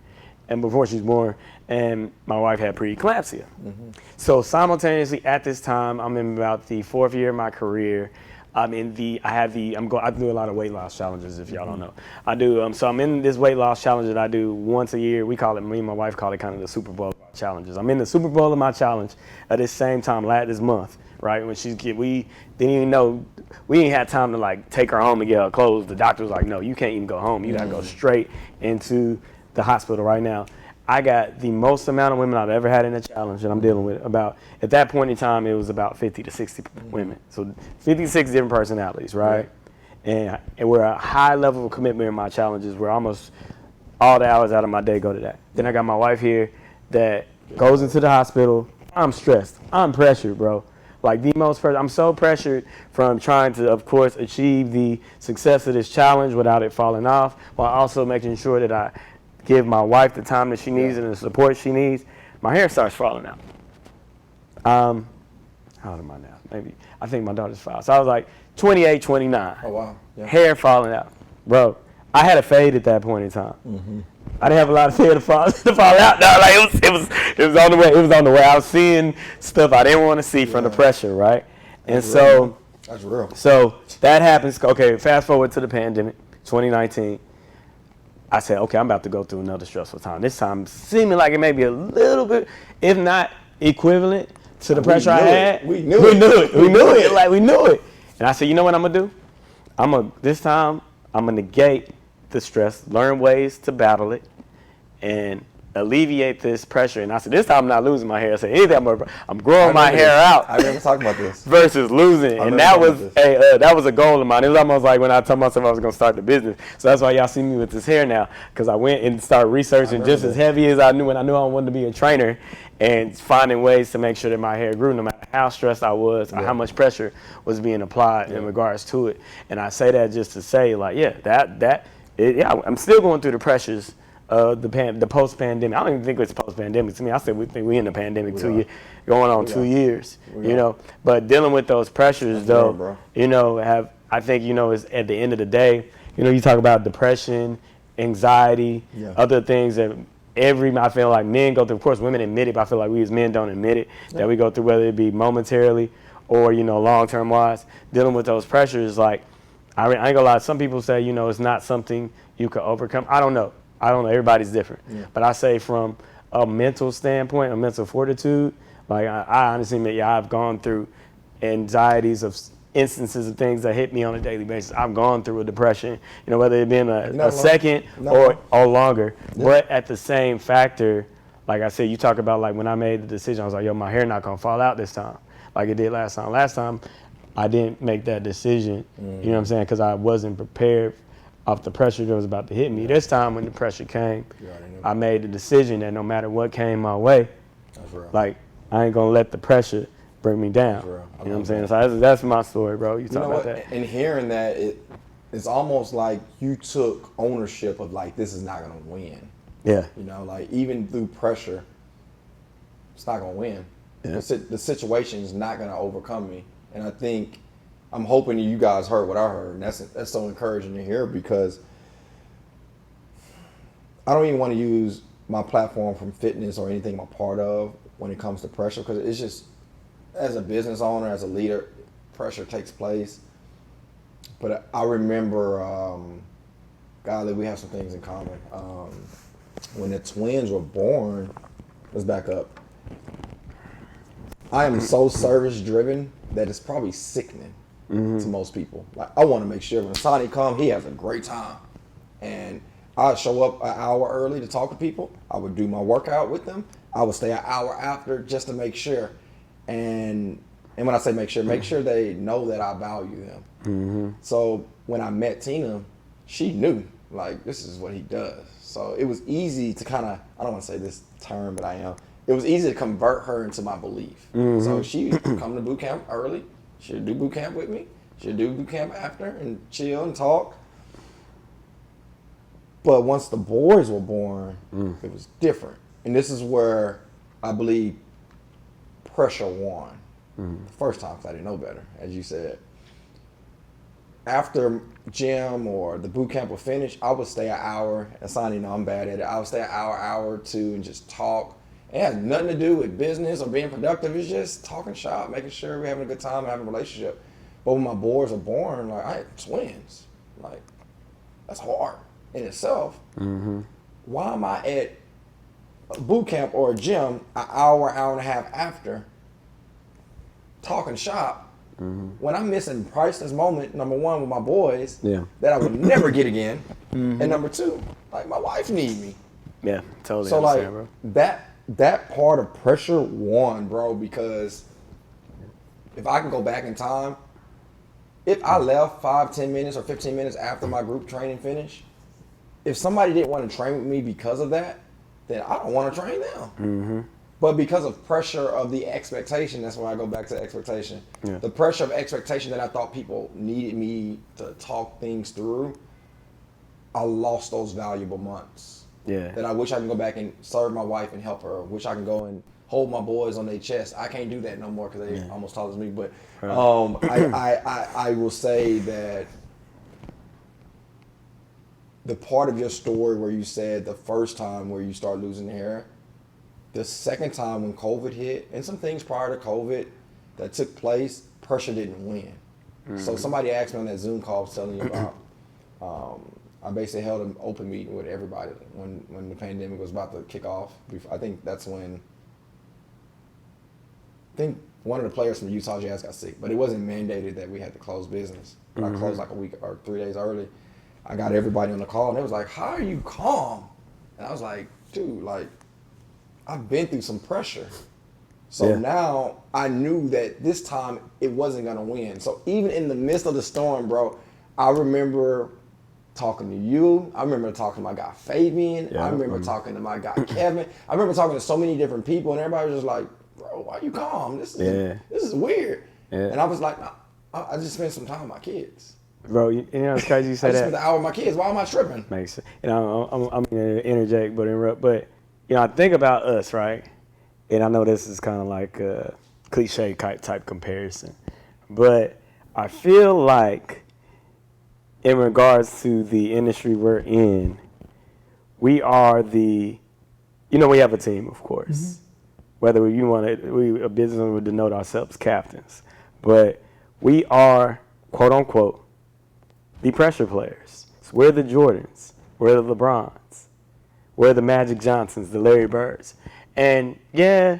And before she was born, and my wife had preeclampsia. So simultaneously at this time, I'm in about the 4th year of my career. I do a lot of weight loss challenges, if y'all don't know. I do, so I'm in this weight loss challenge that I do once a year. Me and my wife call it kind of the Super Bowl of our challenges. I'm in the Super Bowl of my challenge at this same time this month, right? When we didn't even know, we ain't had time to like take her home and get her clothes. The doctor was like, no, you can't even go home. You gotta go straight into the hospital right now. I got the most amount of women I've ever had in a challenge that I'm dealing with. About at that point in time, it was about 50 to 60 women. So 50 to 60 different personalities, right? And we're a high level of commitment in my challenges where almost all the hours out of my day go to that. Then I got my wife here that goes into the hospital. I'm stressed. I'm pressured, bro. Like the most pressure. I'm so pressured from trying to, of course, achieve the success of this challenge without it falling off, while also making sure that I give my wife the time that she needs and the support she needs. My hair starts falling out. How old am I now? Maybe, I think my daughter's 5. So I was like 28, 29. Oh, wow. Yeah. Hair falling out. Bro, I had a fade at that point in time. I didn't have a lot of hair to fall out. No, like it was on the way. It was on the way. I was seeing stuff I didn't want to see from the pressure, right? And so that's real. So that happens. Okay, fast forward to the pandemic, 2019. I said, okay, I'm about to go through another stressful time. This time seeming like it may be a little bit, if not equivalent to the pressure I had. We knew it. Like we knew it. And I said, you know what I'm gonna do? This time I'm gonna negate the stress, learn ways to battle it, and alleviate this pressure. And I said, this time I'm not losing my hair. I said, anything, I'm growing my hair out. I remember talking about this. Versus losing. And that was a goal of mine. It was almost like when I told myself I was going to start the business. So that's why y'all see me with this hair now, because I went and started researching just as heavy as I knew when I knew I wanted to be a trainer, and finding ways to make sure that my hair grew no matter how stressed I was or how much pressure was being applied in regards to it. And I say that just to say, like, I'm still going through the pressures the post-pandemic. I don't even think it's post-pandemic to me. I said we think we in the pandemic going on 2 years, you know. But dealing with those pressures, though, you know, I think, you know, is at the end of the day, you know, you talk about depression, anxiety, other things that I feel like men go through. Of course, women admit it, but I feel like we as men don't admit it, that we go through, whether it be momentarily or, you know, long-term wise. Dealing with those pressures, like, I ain't gonna lie, some people say, you know, it's not something you can overcome. I don't know. Everybody's different. But I say from a mental standpoint, a mental fortitude, like I honestly admit, I've gone through anxieties of instances of things that hit me on a daily basis. I've gone through a depression, you know, whether it been a second or longer. But at the same factor, like I said, you talk about like when I made the decision, I was like, yo, my hair not gonna fall out this time like it did last time. Last time, I didn't make that decision, you know what I'm saying, because I wasn't prepared off the pressure that was about to hit me. This time when the pressure came, I made the decision that no matter what came my way, like I ain't gonna let the pressure bring me down. You know what I'm saying? So that's my story, bro. You talk about that. And hearing that, it's almost like you took ownership of like, this is not gonna win. Yeah. You know, like even through pressure, it's not gonna win. The situation is not gonna overcome me. And I think, I'm hoping you guys heard what I heard, and that's so encouraging to hear, because I don't even want to use my platform from fitness or anything I'm a part of when it comes to pressure, because it's just, as a business owner, as a leader, pressure takes place. But I remember, golly, we have some things in common. When the twins were born, let's back up. I am so service driven that it's probably sickening to most people. Like, I want to make sure when Sonny comes, he has a great time. And I'd show up an hour early to talk to people. I would do my workout with them. I would stay an hour after just to make sure. And when I say make sure they know that I value them. So when I met Tina, she knew, like, this is what he does. So it was easy to kind of, I don't want to say this term, but I am. It was easy to convert her into my belief. So she would come to boot camp early. She'd do boot camp with me. She'd do boot camp after and chill and talk. But once the boys were born, it was different. And this is where I believe pressure won. The first time, because I didn't know better, as you said. After gym or the boot camp was finished, I would stay an hour. And Sonny, I'm bad at it. I would stay an hour or two and just talk. It has nothing to do with business or being productive. It's just talking shop, making sure we're having a good time, having a relationship. But when my boys are born, like, I had twins. Like, that's hard in itself. Why am I at a boot camp or a gym an hour and a half after talking shop when I'm missing priceless moment, number one, with my boys that I would never get again, and number two, like, my wife need me. Yeah, totally So like understand, bro. that part of pressure won, bro, because if I can go back in time, if I left 5, 10 minutes or 15 minutes after my group training finished, if somebody didn't want to train with me because of that, then I don't want to train them. Mm-hmm. But because of pressure of the expectation, that's why I go back to expectation. Yeah. The pressure of expectation that I thought people needed me to talk things through, I lost those valuable months. Yeah. That I wish I can go back and serve my wife and help her. Wish I can go and hold my boys on their chest. I can't do that no more because they almost taller than me. But I will say that the part of your story where you said the first time where you start losing hair, the second time when COVID hit, and some things prior to COVID that took place, pressure didn't win. Mm-hmm. So somebody asked me on that Zoom call I was telling you about, I basically held an open meeting with everybody when the pandemic was about to kick off. I think that's when, one of the players from Utah Jazz got sick, but it wasn't mandated that we had to close business. But I closed like a week or 3 days early. I got everybody on the call, and they was like, "How are you calm?" And I was like, "Dude, like, I've been through some pressure." So now I knew that this time it wasn't gonna win. So even in the midst of the storm, bro, I remember talking to you. I remember talking to my guy Fabian. I remember talking to my guy Kevin. I remember talking to so many different people, and everybody was just like, "Bro, why you calm? This is weird." Yeah. And I was like, I just spent some time with my kids. Bro, you know it's crazy you say that. I just spent an hour with my kids. Why am I tripping? Makes sense. You know, I'm gonna interject, but interrupt. But you know, I think about us, right? And I know this is kind of like a cliche type comparison, but I feel like in regards to the industry we're in, we are we have a team, of course. Mm-hmm. Whether we a business would denote ourselves captains, but we are, quote unquote, the pressure players. So we're the Jordans, we're the LeBrons, we're the Magic Johnsons, the Larry Birds. And yeah,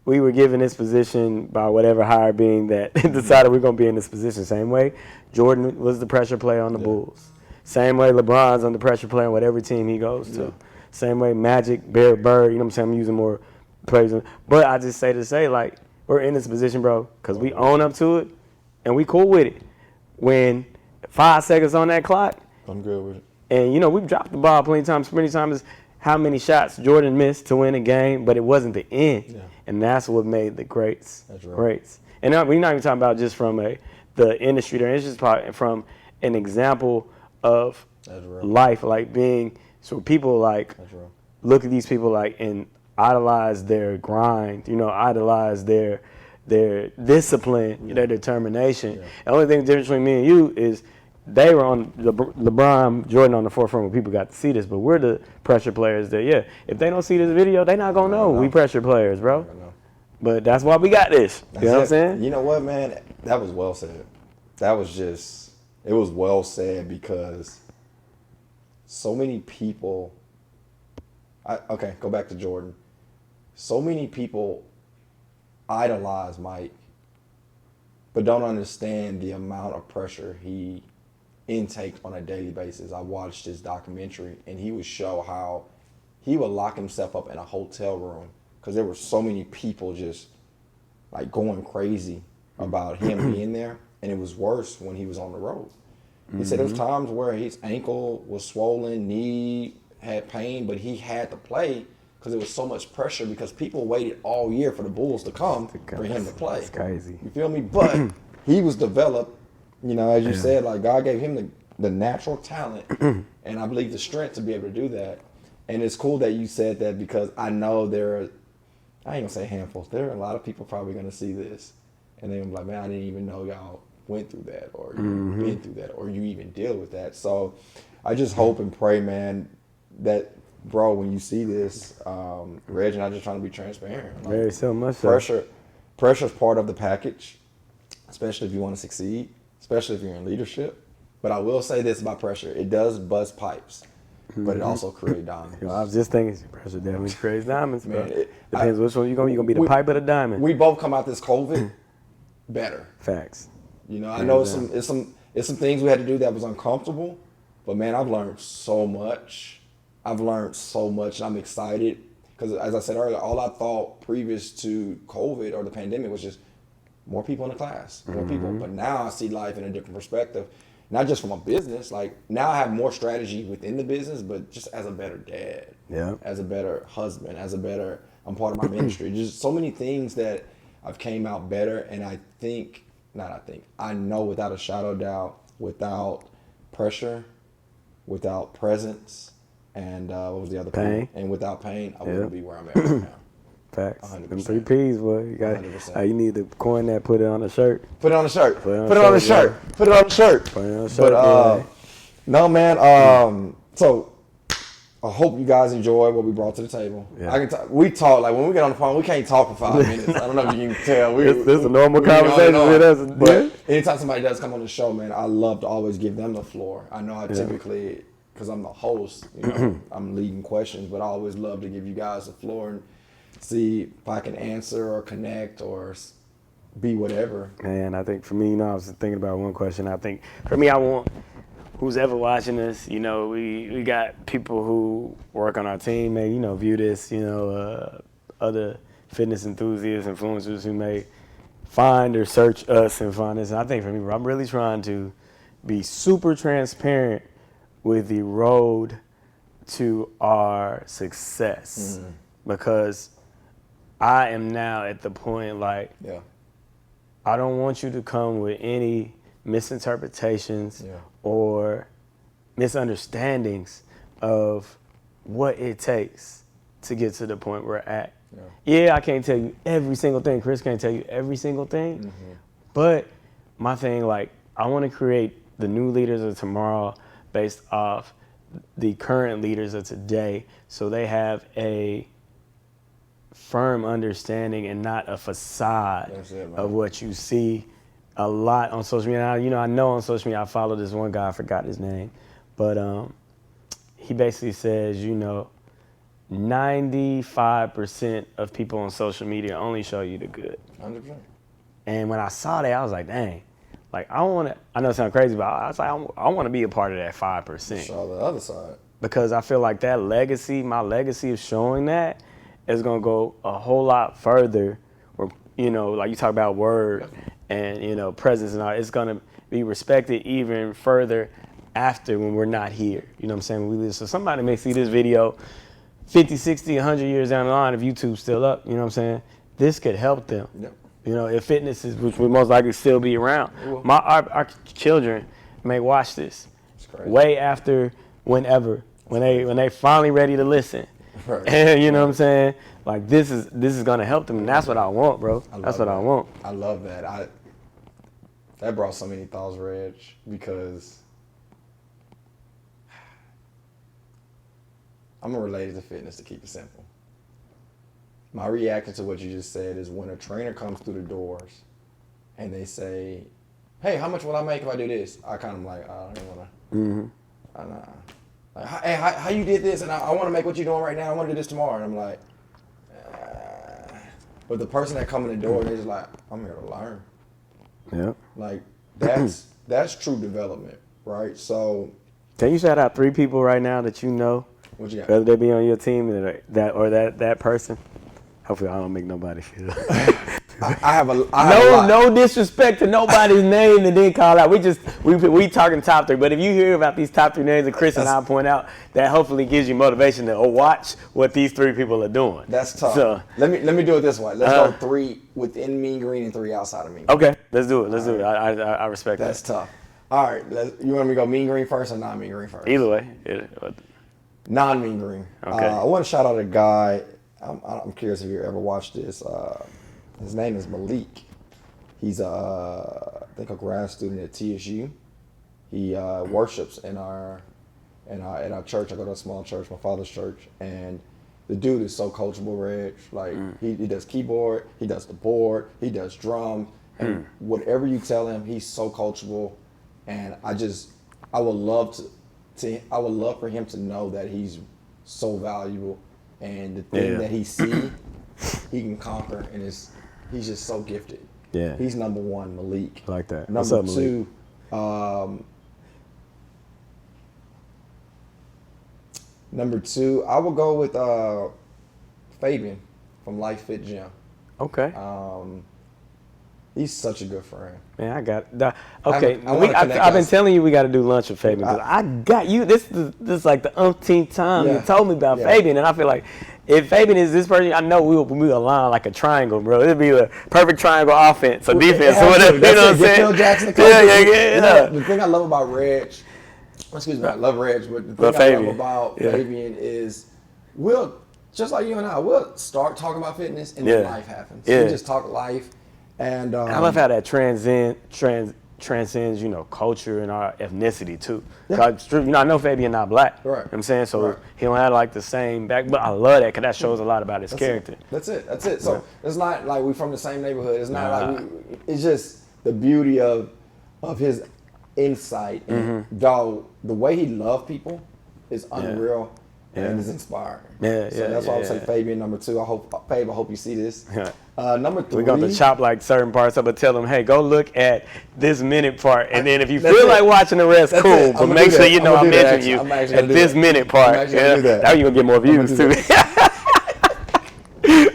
we were given this position by whatever higher being that decided we're going to be in this position. Same way Jordan was the pressure player on the Bulls. Same way LeBron's on the pressure player on whatever team he goes to. Same way Magic, Bird, you know what I'm saying? I'm using more plays. But I just say to say, like, we're in this position, bro, because we own up to it and we cool with it. When 5 seconds on that clock. I'm good with it. And, you know, we've dropped the ball plenty of times. How many shots Jordan missed to win a game, but it wasn't the end. Yeah. And that's what made the greats greats. And we're not even talking about just from the industry there. It's just from an example of life, like being, so people like look at these people like and idolize their grind, you know, idolize their discipline, their determination. Yeah. The only thing difference between me and you is they were on LeBron, Jordan on the forefront when people got to see this, but we're the pressure players that, if they don't see this video, they not going to know we pressure players, bro. But that's why we got this. You know what I'm saying? You know what, man? That was well said. It was well said because so many people, go back to Jordan. So many people idolize Mike, but don't understand the amount of pressure he intakes on a daily basis. I watched his documentary, and he would show how he would lock himself up in a hotel room because there were so many people just like going crazy about him being there, and it was worse when he was on the road. He said there was times where his ankle was swollen, knee had pain, but he had to play because there was so much pressure because people waited all year for the Bulls to come for him to play. That's crazy. You feel me? But he was developed, you know, as you said, like God gave him the natural talent and I believe the strength to be able to do that. And it's cool that you said that because I know I ain't gonna say handfuls, there are a lot of people probably gonna see this and they're like, man, I didn't even know y'all went through that or you've been through that or you even deal with that. So I just hope and pray, man, that bro, when you see this, Reg and I just trying to be transparent. Like, very so much so. Pressure's part of the package, especially if you want to succeed, especially if you're in leadership. But I will say this about pressure. It does bust pipes, but it also creates diamonds. I was just thinking pressure definitely creates diamonds, man. Depends which one you're going to be the pipe or the diamond. We both come out this COVID better. Facts. You know, I know it's some things we had to do that was uncomfortable, but man, I've learned so much. I've learned so much, and I'm excited because, as I said earlier, all I thought previous to COVID or the pandemic was just more people in the class, more people. But now I see life in a different perspective, not just from a business. Like now I have more strategy within the business, but just as a better dad, as a better husband, I'm part of my ministry. Just so many things that I've came out better, and I know without a shadow of doubt, without pressure, without presence, and what was the other pain? P? And without pain, I wouldn't be where I'm at right now. Facts. 100%. Them 3 P's, boy. You got. 100%. You need to coin that. Put it on a shirt. Put it on the shirt. Put it on Put it on the shirt. yeah. Put it on the shirt. Put it on a shirt. But no, man. So I hope you guys enjoy what we brought to the table. Yeah. We talk like when we get on the phone, we can't talk for 5 minutes. I don't know if you can tell. This is a normal conversation with us. But anytime somebody does come on the show, man, I love to always give them the floor. I know I typically, because I'm the host, I'm leading questions, but I always love to give you guys the floor and see if I can answer or connect or be whatever. And I think for me, I was thinking about one question. I think for me, I want who's ever watching this, we got people who work on our team, may, view this, other fitness enthusiasts, influencers who may find or search us and find this. And I think for me, I'm really trying to be super transparent with the road to our success because I am now at the point I don't want you to come with any misinterpretations or misunderstandings of what it takes to get to the point we're at. Yeah, I can't tell you every single thing. Chris can't tell you every single thing. But my thing, I want to create the new leaders of tomorrow based off the current leaders of today so they have a firm understanding and not a facade of what you see a lot on social media. I know on social media I follow this one guy, I forgot his name, but he basically says, 95% of people on social media only show you the good. 100%. And when I saw that, I was like, dang. I know it sounds crazy, but I was like, I want to be a part of that 5%. Show the other side. Because I feel like that legacy, my legacy of showing that is going to go a whole lot further where, like you talk about word and, presence and all, it's going to be respected even further after when we're not here. You know what I'm saying? When we live. So somebody may see this video 50, 60, 100 years down the line if YouTube's still up, you know what I'm saying? This could help them. Yep. If fitness is, which would most likely still be around. Our children may watch this way after whenever, when they finally ready to listen. Right. And you know what I'm saying? This is gonna help them, and that's what I want, bro. That's what I want. I love that. That brought so many thoughts, Reg, because I'm related to fitness to keep it simple. My reaction to what you just said is when a trainer comes through the doors and they say, hey, how much will I make if I do this? I kind of I don't want to. Hey, how you did this? And I want to make what you're doing right now. I want to do this tomorrow. And I'm like, but the person that come in the door, they're just like, I'm here to learn. Yeah. That's true development, right? So. Can you shout out 3 people right now that you know? What you got? Whether they be on your team or that person. Hopefully I don't make nobody feel. I have a lot. No disrespect to nobody's name and then call out. We talking top 3, but if you hear about these top 3 names that Chris and I point out, that hopefully gives you motivation to watch what these 3 people are doing. That's tough. So, let me do it this way. Let's go 3 within Mean Green and 3 outside of Mean Green. Okay, let's do it. Do it. I respect that. That's tough. All right, you want me to go Mean Green first or non-Mean Green first? Either way. Non-Mean Green. Okay. I want to shout out a guy. I'm curious if you ever watched this. His name is Malik. He's I think a grad student at TSU. He worships in our church. I go to a small church, my father's church, and the dude is so coachable, Reg. He does keyboard, he does the board, he does drum, and whatever you tell him, he's so coachable. And I would love for him to know that he's so valuable, and the thing that he he can conquer, and he's just so gifted. Yeah, he's number 1, Malik. I like that. Number What's up, 2, Number 2, I will go with Fabian from Life Fit Gym. Okay. He's such a good friend. Man, I got that. Okay, I've been telling you we got to do lunch with Fabian. I got you. This is like the umpteenth time you told me about Fabian, and I feel like if Fabian is this person, I know we align like a triangle, bro. It'd be the perfect triangle offense or defense or whatever. You know what I'm saying? Phil Jackson. Yeah. The thing I love about Reg, excuse me, I love Reg, but the thing I love about Fabian is just like you and I, we'll start talking about fitness and then life happens. We just talk life. And I love how that transcends, culture and our ethnicity too. Yeah. I know Fabian not black. Right. You know what I'm saying? So he don't have like the same back, but I love that because that shows a lot about his character. That's it. So it's not like we from the same neighborhood. It's not like it's just the beauty of his insight. And dog, the way he loved people is unreal. And it's inspiring. So that's why I would say Fabian number 2. I hope you see this. Number 3. We're going to chop like certain parts up and tell them, hey, go look at this minute part. And then if you feel like watching the rest, cool. But make sure you know I mentioned you at this minute part. Now you're going to get more views too.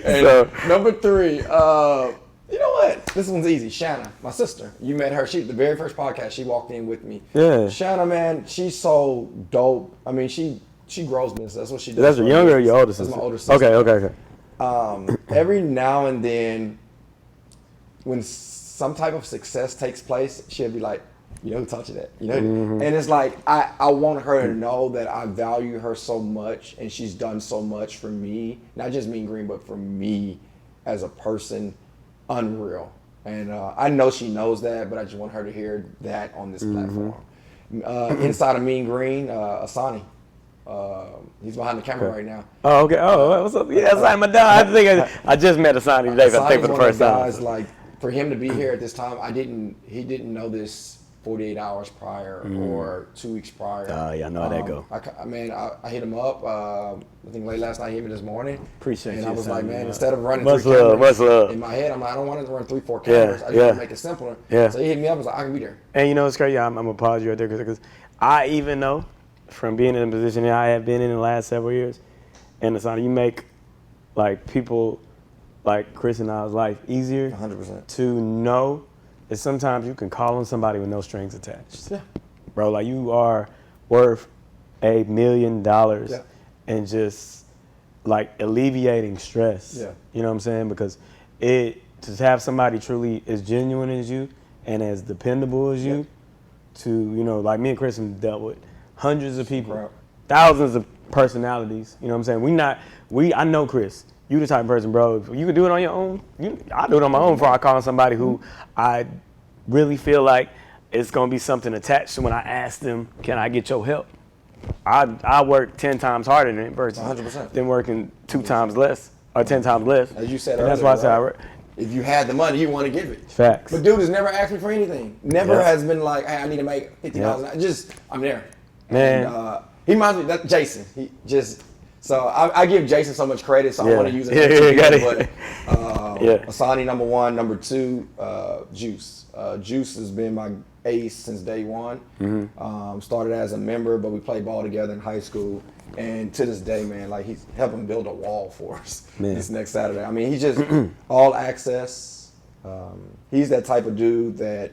So number 3, you know what? This one's easy. Shanna, my sister. You met her. The very first podcast, she walked in with me. Yeah. Shanna, man, she's so dope. I mean, she grows business. That's what she does. That's your younger or your older sister? That's my older sister. Okay. Every now and then, when some type of success takes place, she'll be like, you know who taught you that? You know? And it's like, I want her to know that I value her so much, and she's done so much for me, not just Mean Green, but for me as a person, unreal. And I know she knows that, but I just want her to hear that on this platform. Inside of Mean Green, Asani. He's behind the camera right now. Oh, okay. Oh, what's up? Yeah, Asani, my dog. I think I just met Asani today. I think for the first time. Guys, like, for him to be here at this time, he didn't know this 48 hours prior or 2 weeks prior. Yeah, I know how that go. I hit him up. I think late last night, he hit me this morning. Appreciate and you. And I was like, man, instead of running much 3 cameras love. in my head, I'm like, I don't want to run 3-4 cameras. I just want to make it simpler. So he hit me up. I was like, I can be there. And you know, it's crazy. I'm gonna pause you right there because I even know from being in the position that I have been in the last several years, and Asani, you make like people like Chris and I's life easier 100% to know that sometimes you can call on somebody with no strings attached. Yeah. Bro, like you are worth $1 million and just like alleviating stress. Yeah. You know what I'm saying? Because to have somebody truly as genuine as you and as dependable as you to, like me and Chris have dealt with hundreds of people, thousands of personalities. You know what I'm saying? I know Chris. You the type of person, bro. If you can do it on your own, I'll do it on my own before I call somebody who I really feel like it's gonna be something attached to when I ask them, can I get your help? I work 10 times harder than versus 100%. than working 2 times less or 10 times less. As you said and earlier, that's why I say I work. If you had the money, you want to give it. Facts. But dude has never asked me for anything. Never has been like, hey, I need to make $50,000. Just, I'm there. Man. And, he reminds me, that's Jason. So I give Jason so much credit, so I want to use it. But Asani number 1, number 2, Juice. Juice has been my ace since day one. Started as a member, but we played ball together in high school. And to this day, man, like he's helping build a wall for us this next Saturday. I mean, he's just all access. He's that type of dude that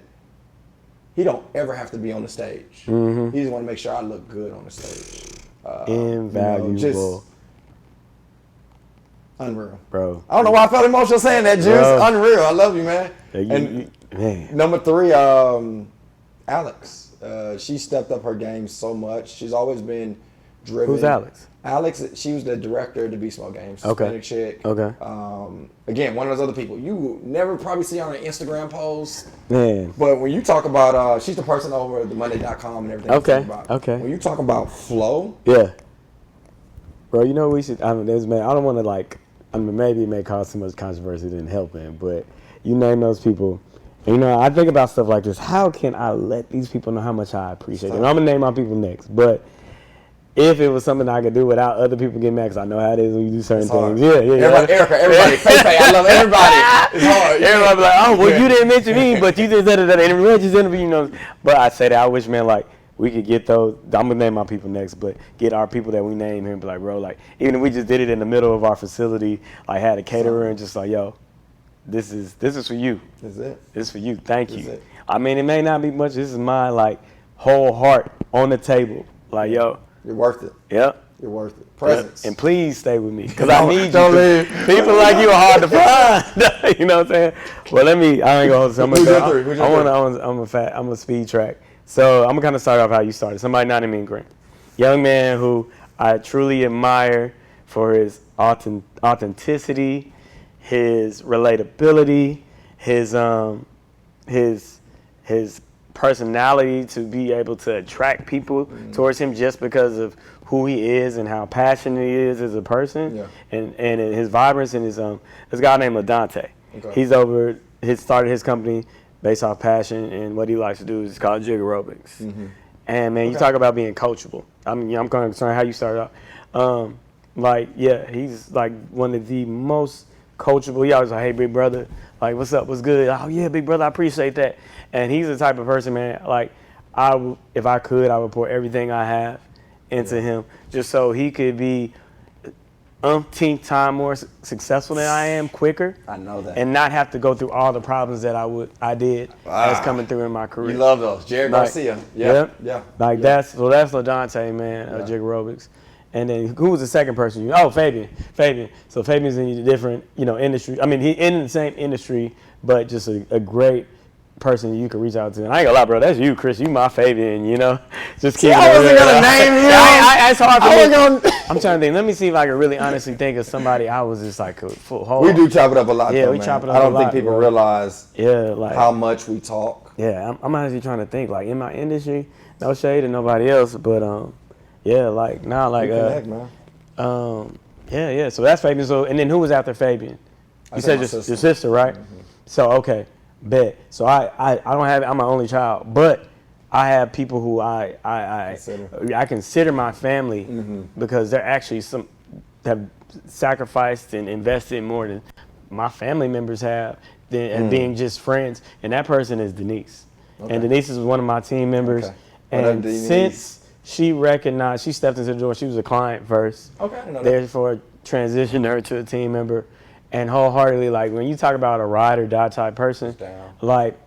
he don't ever have to be on the stage. He just want to make sure I look good on the stage. Invaluable. Just unreal. Bro. I don't know why I felt emotional saying that, Juice. Bro. Unreal. I love you, man. Man. Number 3, Alex. She stepped up her game so much. She's always been driven. Who's Alex? Alex, she was the director of the Beast Mode games. Okay. Hispanic chick. Okay. Again, one of those other people you will never probably see on an Instagram post. Man. But when you talk about, she's the person over at the Monday.com and everything. Okay. When you talk about flow. Yeah. Bro, you know we should. I don't want to maybe it may cause too much controversy than helping, but you name those people. And, I think about stuff like this. How can I let these people know how much I appreciate them? And I'm gonna name my people next, but. If it was something I could do without other people getting mad, because I know how it is when you do certain things. Yeah. Everybody, Faye, I love everybody. It's hard. Everybody be like, oh, well, you didn't mention me, but you did that in Reggie's interview, But I say that I wish, man, like, we could get those. I'm gonna name my people next, but get our people that we name here and be like, bro, like even if we just did it in the middle of our facility, like had a caterer and just like, yo, this is for you. That's it. This is for you. Thank That's you. it. I mean, it may not be much. This is my like whole heart on the table. Like, yo, You're worth it. yep. You're worth it. Presence. And please stay with me, cause I need you. Don't leave. People like you are hard to find. You know what I'm saying? Well, I ain't gonna hold you. Who's your three? Who's your three? I'm a speed track. So I'm gonna kind of start off how you started. Somebody not in mean green. Young man who I truly admire for his authenticity, his relatability, his personality to be able to attract people towards him just because of who he is and how passionate he is as a person, Yeah. and his vibrance and his this guy named LaDante. Okay. He's started his company based off passion, and what he likes to do is called jig aerobics. And man, you talk about being coachable. I'm kind of concerned how you started out. He's like one of the most coachable. He always like, hey, big brother, like, what's up, what's good? Oh yeah, big brother, I appreciate that. And he's the type of person, man, like, if I could, I would pour everything I have into him just so he could be umpteenth time more successful than I am, quicker. I know that. And not have to go through all the problems that I did as coming through in my career. You love those. Jared Garcia. Yeah. That's LaDante, man, Jig Aerobics. And then who was the second person? Fabian. So Fabian's in a different, industry. I mean, he in the same industry, but just a great person you can reach out to. And I ain't gonna lie, bro, that's you, Chris. You my Fabian, Just keep I wasn't gonna name him. It's hard for me. I'm trying to think. Let me see if I can really honestly think of somebody I was just like full hold. We do chop it up a lot. Yeah, though, we man. chop it up I don't a think lot, people bro. realize like how much we talk. Yeah, I'm honestly trying to think. Like in my industry, no shade to nobody else, but connect, man. Yeah. So that's Fabian. So and then who was after Fabian? You said your sister, right? So okay, bet. So I don't have. I'm my only child, but I have people who I consider my family because they're actually have sacrificed and invested more than my family members have and being just friends. And that person is Denise. Okay. And Denise is one of my team members. Okay. And since she stepped into the door, she was a client first. Okay. Therefore, transitioned her to a team member. And wholeheartedly, like when you talk about a ride or die type person, like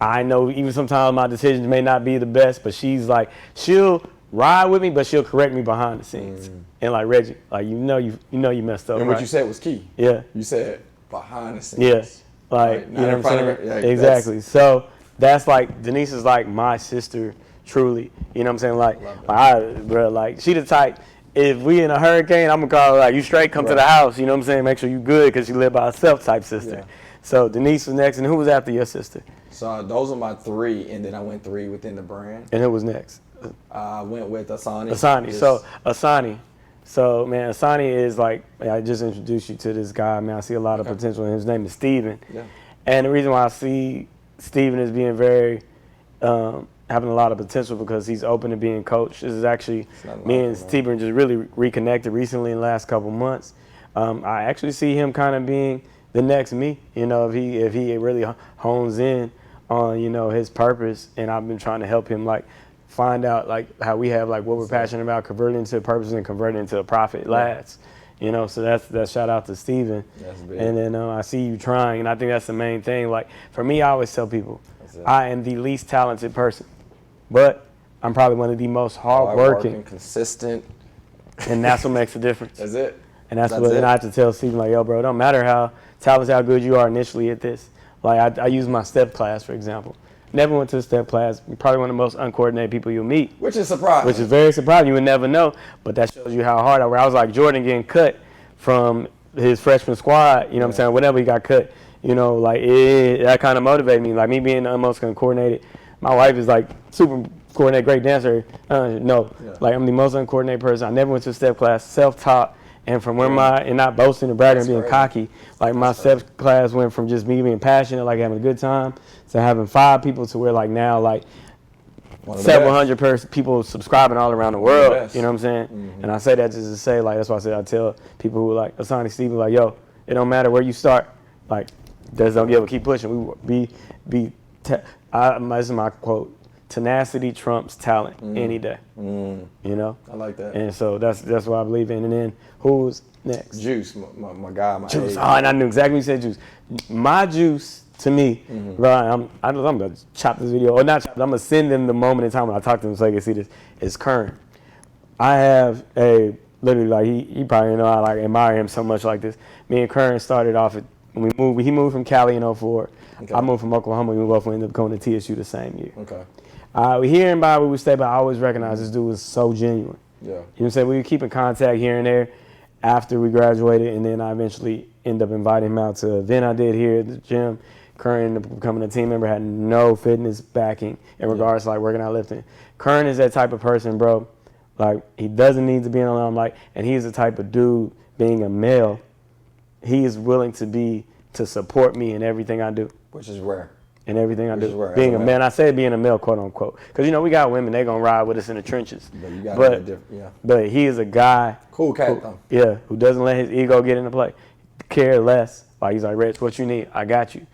I know even sometimes my decisions may not be the best, but she's like, she'll ride with me, but she'll correct me behind the scenes. And like Reggie, like you messed up. And what you said was key. Yeah. You said behind the scenes. Yeah. Like you know what I'm saying? Exactly. So that's like Denise is like my sister, truly. You know what I'm saying? Like she the type. If we in a hurricane, I'm gonna call her like, you straight, come to the house. You know what I'm saying? Make sure you good because she live by herself type sister. Yeah. So Denise was next, and who was after your sister? So those are my three, and then I went three within the brand. And who was next? I went with Asani. So Asani. So man, Asani is like, I just introduced you to this guy. Man, I see a lot of potential in him. His name is Steven. Yeah. And the reason why I see Steven as being very having a lot of potential because he's open to being coached. This is actually me and Steven just really reconnected recently in the last couple months. I actually see him kind of being the next me, if he really hones in on, his purpose. And I've been trying to help him like find out like how we have like what we're passionate about, converting into a purpose and converting into a profit lasts. So that's shout out to Steven. That's big. And then I see you trying, and I think that's the main thing. Like for me, I always tell people, I am the least talented person, but I'm probably one of the most hardworking, consistent, and that's what makes a difference. That's it. And that's what I have to tell Steven, like, yo, bro, it don't matter how talented, how good you are initially at this. Like I use my step class, for example. Never went to a step class. Probably one of the most uncoordinated people you'll meet. Which is surprising. Which is very surprising. You would never know. But that shows you how hard I work. I was like Jordan getting cut from his freshman squad. You know what I'm saying? Whenever he got cut, that kind of motivated me. Like me being the most uncoordinated. My wife is like super coordinated, great dancer. Like I'm the most uncoordinated person. I never went to a step class, self-taught. And from where and not boasting and bragging and being cocky, like my step class went from just me being passionate, like having a good time, to having 5 people to where like now like several hundred people subscribing all around the world. You know what I'm saying? Mm-hmm. And I say that just to say like that's why I said I tell people who like Asani Steven like yo, it don't matter where you start, like just don't give a keep pushing. This is my quote. tenacity trumps talent any day. You know? I like that. And so that's what I believe in. And then who's next? Juice, my guy, my Juice. age. Oh, and I knew exactly what you said, Juice. My Juice, to me, bro, I'm going to chop this video, or not chop it, I'm going to send them the moment in time when I talk to them so they can see this. It's Kern. I have literally, like, he probably know I like admire him so much like this. Me and Kern started off when he moved from Cali in 04. Okay. I moved from Oklahoma. We both ended up going to TSU the same year. Okay. We hearing by where we stay, but I always recognize this dude was so genuine. Yeah. You know what I'm saying? We would keep in contact here and there after we graduated, and then I eventually ended up inviting him out to an event I did here at the gym. Kern ended up becoming a team member, had no fitness backing in regards to like working out, lifting. Kern is that type of person, bro. Like, he doesn't need to be in a limelight, and he's the type of dude, being a male, he is willing to support me in everything I do. Which is rare. In everything I do. Rare. Being a man, I say being a male, quote unquote. Because, you know, we got women, they going to ride with us in the trenches. But you got to be different, yeah. But he is a guy. Cool cat, though. Yeah, who doesn't let his ego get into play. Care less. Like, he's like, Rich, what you need? I got you.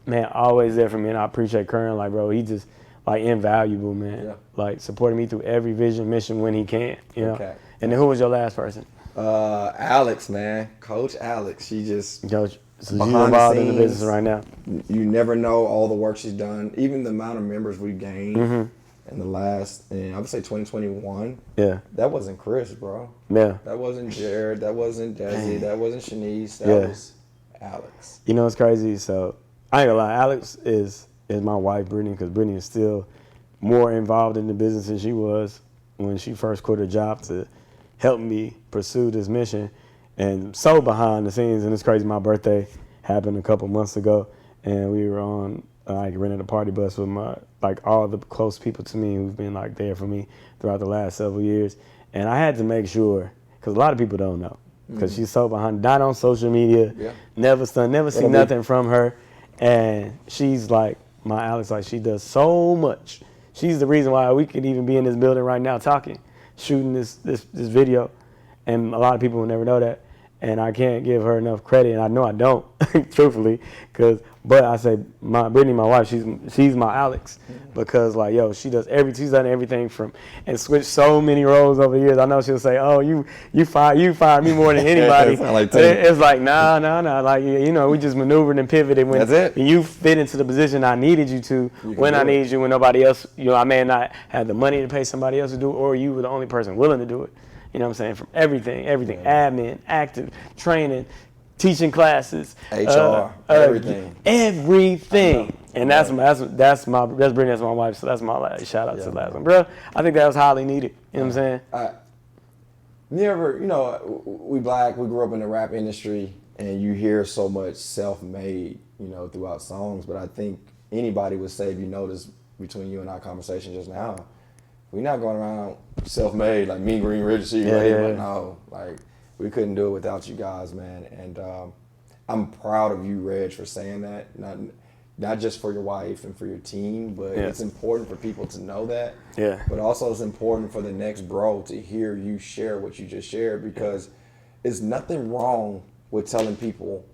Man, always there for me, and I appreciate Kern. Like, bro, he just, like, invaluable, man. Yeah. Like, supporting me through every vision, mission when he can, you know. Okay. And then who was your last person? Alex, man. Coach Alex. She just... Coach. So she's involved in the business right now. You never know all the work she's done. Even the amount of members we gained in the last, I would say 2021. Yeah. That wasn't Chris, bro. Yeah. That wasn't Jared. That wasn't Desi. That wasn't Shanice. That was Alex. You know, it's crazy. So I ain't gonna lie. Alex is my wife, Brittany, because Brittany is still more involved in the business than she was when she first quit her job to help me pursue this mission. And so behind the scenes, and it's crazy, my birthday happened a couple months ago, and we were on, rented a party bus with all the close people to me who've been, there for me throughout the last several years. And I had to make sure, because a lot of people don't know, because she's so behind, not on social media, never see nothing from her. And she's like, my Alex, like, she does so much. She's the reason why we could even be in this building right now talking, shooting this video. And a lot of people will never know that. And I can't give her enough credit, and I know I don't, truthfully, but I say, Brittany, my wife, she's my Alex, because she does she's done everything and switched so many roles over the years. I know she'll say, oh, you fired me more than anybody. It's like, nah, like, you know, we just maneuvered and pivoted when you fit into the position I needed you to, when I needed you, when nobody else, you know, I may not have the money to pay somebody else to do it, or you were the only person willing to do it. You know what I'm saying? From everything, admin, active, training, teaching classes, HR, everything. And that's Brittany, that's my wife, so that's my last shout out to the last one. Bro, I think that was highly needed. You know what I'm saying? We black, we grew up in the rap industry, and you hear so much self-made, throughout songs, but I think anybody would say, if you notice between you and our conversation just now, we're not going around self-made like me, Green Ridge, no, like we couldn't do it without you guys, man. And I'm proud of you, Reg, for saying that. Not just for your wife and for your team, but it's important for people to know that. Yeah. But also it's important for the next bro to hear you share what you just shared, because there's nothing wrong with telling people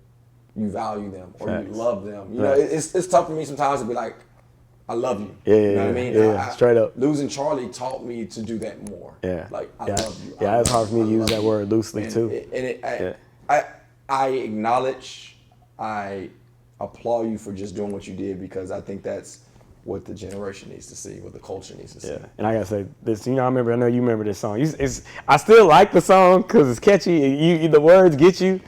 you value them or you love them. You know, it's tough for me sometimes to be like, I love you. You know what I mean? Yeah, straight up. Losing Charlie taught me to do that more. Yeah. Like, I love you. Yeah, it's hard for me to use that word loosely, too. I acknowledge, I applaud you for just doing what you did, because I think that's what the generation needs to see, what the culture needs to see. Yeah, and I gotta say this. I know you remember this song. I still like the song because it's catchy. The words get you.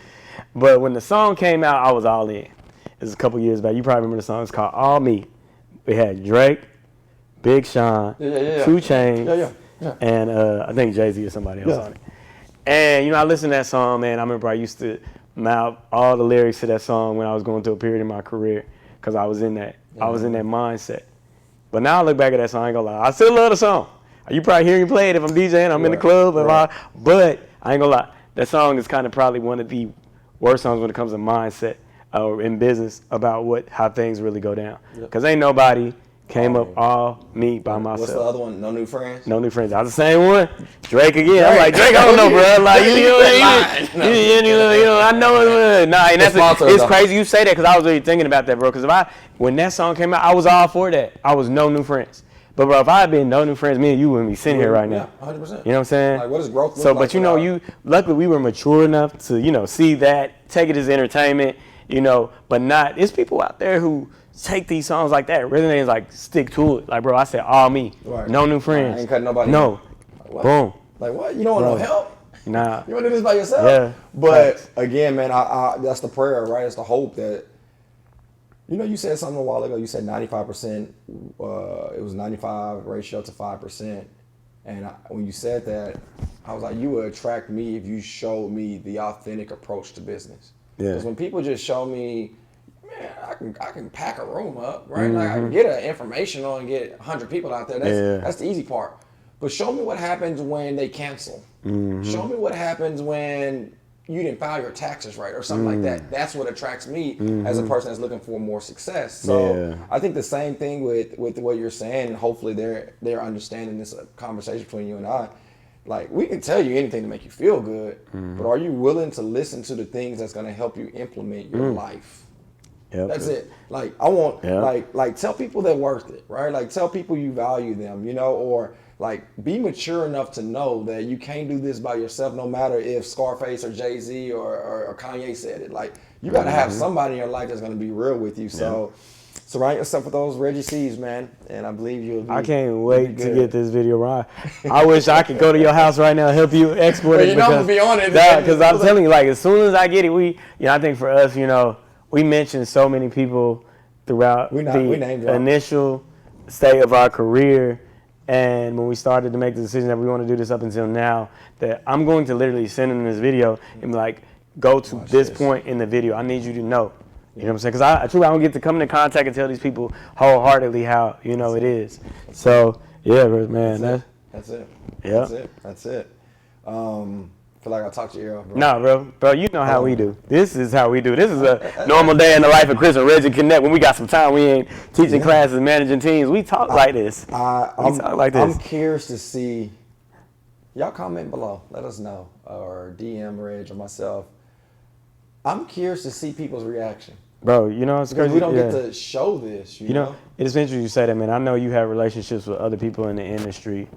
But when the song came out, I was all in. It was a couple years back. You probably remember the song. It's called All Me. We had Drake, Big Sean, 2 Chainz, and I think Jay-Z or somebody else on it. And, I listened to that song, man. I remember I used to mouth all the lyrics to that song when I was going through a period in my career, because I was in that mindset. But now I look back at that song, I ain't gonna lie, I still love the song. You probably hear me play it if I'm DJing, I'm in the club, but I ain't gonna lie, that song is kind of probably one of the worst songs when it comes to mindset. Or in business, about how things really go down. Because ain't nobody came up all me by myself. What's the other one? No New Friends? No New Friends. I was the same one. Drake again. I'm like, Drake, I don't know, bro. Like, I know it. Nah, and it's crazy you say that, because I was really thinking about that, bro. Because when that song came out, I was all for that. I was No New Friends. But bro, if I had been no new friends, me and you wouldn't be sitting here right now. Yeah, 100%. You know what I'm saying? Like, what does growth look so, like but you know, without- luckily we were mature enough to, see that, take it as entertainment, but not, there's people out there who take these songs like that, really like stick to it. Like, bro, I said, all me, Right. no new friends. I ain't cutting nobody. No. What? Boom. Like, what? You don't want no help? Nah. You want to do this by yourself? Yeah. But Facts. again, man, I that's the prayer, right? It's the hope that, you said something a while ago. You said 95%, it was 95 ratio to 5%. And when you said that, I was like, you would attract me if you showed me the authentic approach to business. Yeah. Because when people just show me, man, I can pack a room up, right? Like I can get an informational and get 100 people out there. That's the easy part. But show me what happens when they cancel. Show me what happens when you didn't file your taxes right or something like that. That's what attracts me as a person that's looking for more success. So I think the same thing with what you're saying, and hopefully they're understanding this conversation between you and I. Like, we can tell you anything to make you feel good, but are you willing to listen to the things that's going to help you implement your life? Yep. That's it. Like, I want, like tell people they're worth it, right? Like, tell people you value them, or like, be mature enough to know that you can't do this by yourself, no matter if Scarface or Jay-Z or Kanye said it. Like, you got to have somebody in your life that's going to be real with you. So surround yourself with those Reggie C's, man, and I believe you'll be. I can't wait to get this video right. I wish I could go to your house right now and help you export it. I'm gonna be on it. Because I'm telling you, like, as soon as I get it, I think for us, we mentioned so many people throughout the initial state of our career. And when we started to make the decision that we want to do this up until now, that I'm going to literally send them this video and be like, go to this point in the video. I need you to know. You know what I'm saying? Because I truly don't get to come into contact and tell these people wholeheartedly how, it is. So, yeah, man. That's it. Yeah. That's it. Feel like I talked to you, bro. Nah, bro, you know how we do. This is how we do. This is a normal day in the life of Chris and Reggie Connect. When we got some time, we ain't teaching classes, managing teams. We talk like this. I'm curious to see. Y'all comment below. Let us know. Or DM Reg or myself. I'm curious to see people's reaction. Bro, it's crazy. We don't get to show this, you know? It's interesting you say that, man. I know you have relationships with other people in the industry,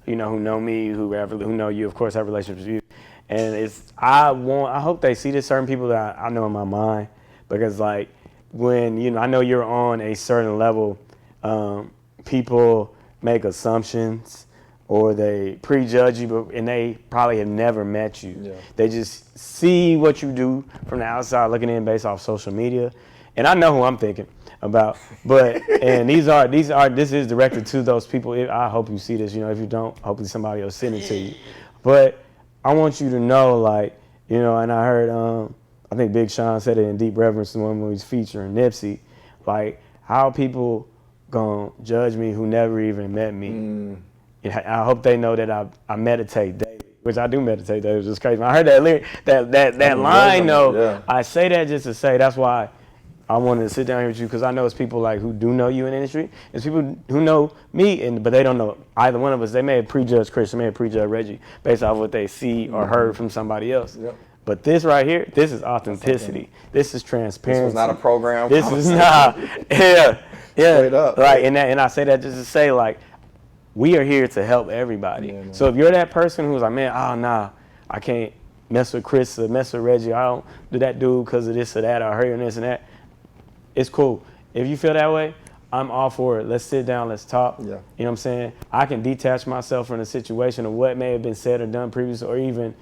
who know me, who know you, of course, have relationships with you. And I hope they see this, certain people that I know in my mind, because like when, I know you're on a certain level, people make assumptions or they prejudge you, and they probably have never met you. Yeah. They just see what you do from the outside looking in based off social media. And I know who I'm thinking about, but, and this is directed to those people. I hope you see this, if you don't, hopefully somebody else send it to you. But I want you to know, like, and I heard, I think Big Sean said it in Deep Reverence, the one when he's featuring Nipsey, like, how people gonna judge me who never even met me. I hope they know that I meditate daily, which I do meditate daily. It's just crazy. When I heard that lyric, that line, though, I say that just to say that's why I wanted to sit down here with you, because I know it's people like who do know you in the industry. It's people who know me, but they don't know either one of us. They may have prejudged Chris, they may have prejudged Reggie based off what they see or heard from somebody else. Yep. But this right here, this is authenticity. This is transparency. This was not a program. This is not. Yeah. Straight up. Like, and I say that just to say, like, we are here to help everybody. Yeah, so if you're that person who's like, man, I can't mess with Chris or mess with Reggie. I don't do that dude because of this or that, or her and this and that. It's cool. If you feel that way, I'm all for it. Let's sit down, let's talk. Yeah. You know what I'm saying? I can detach myself from the situation of what may have been said or done previously or even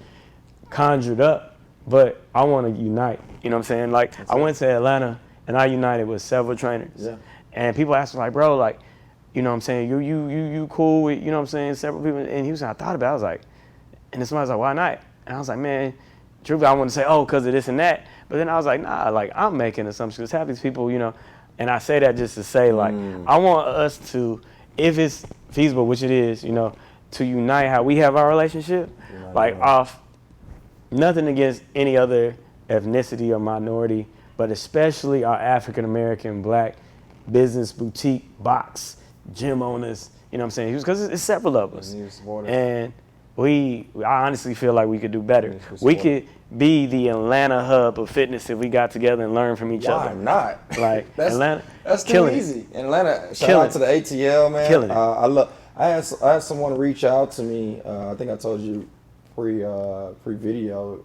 conjured up, but I want to unite. You know what I'm saying? Like, I went to Atlanta and I united with several trainers. Yeah. And people asked me, like, bro, like, you know what I'm saying? You cool with, you know what I'm saying, several people. And he was like, I thought about it. I was like, and then somebody was like, why not? And I was like, man, truthfully, I want to say, because of this and that. But then I was like, nah, like, I'm making assumptions. Half these people, and I say that just to say, like, I want us to, if it's feasible, which it is, to unite how we have our relationship, off nothing against any other ethnicity or minority, but especially our African-American, Black business, boutique, box, gym owners, you know what I'm saying? Because it's several of us. And I honestly feel like we could do better. Yeah, We could be the Atlanta hub of fitness if we got together and learned from each Why other. not? Like Atlanta, That's too killing it. easy. In Atlanta, shout Killing out to the ATL, man. Killing it. I had someone reach out to me. I think I told you pre-video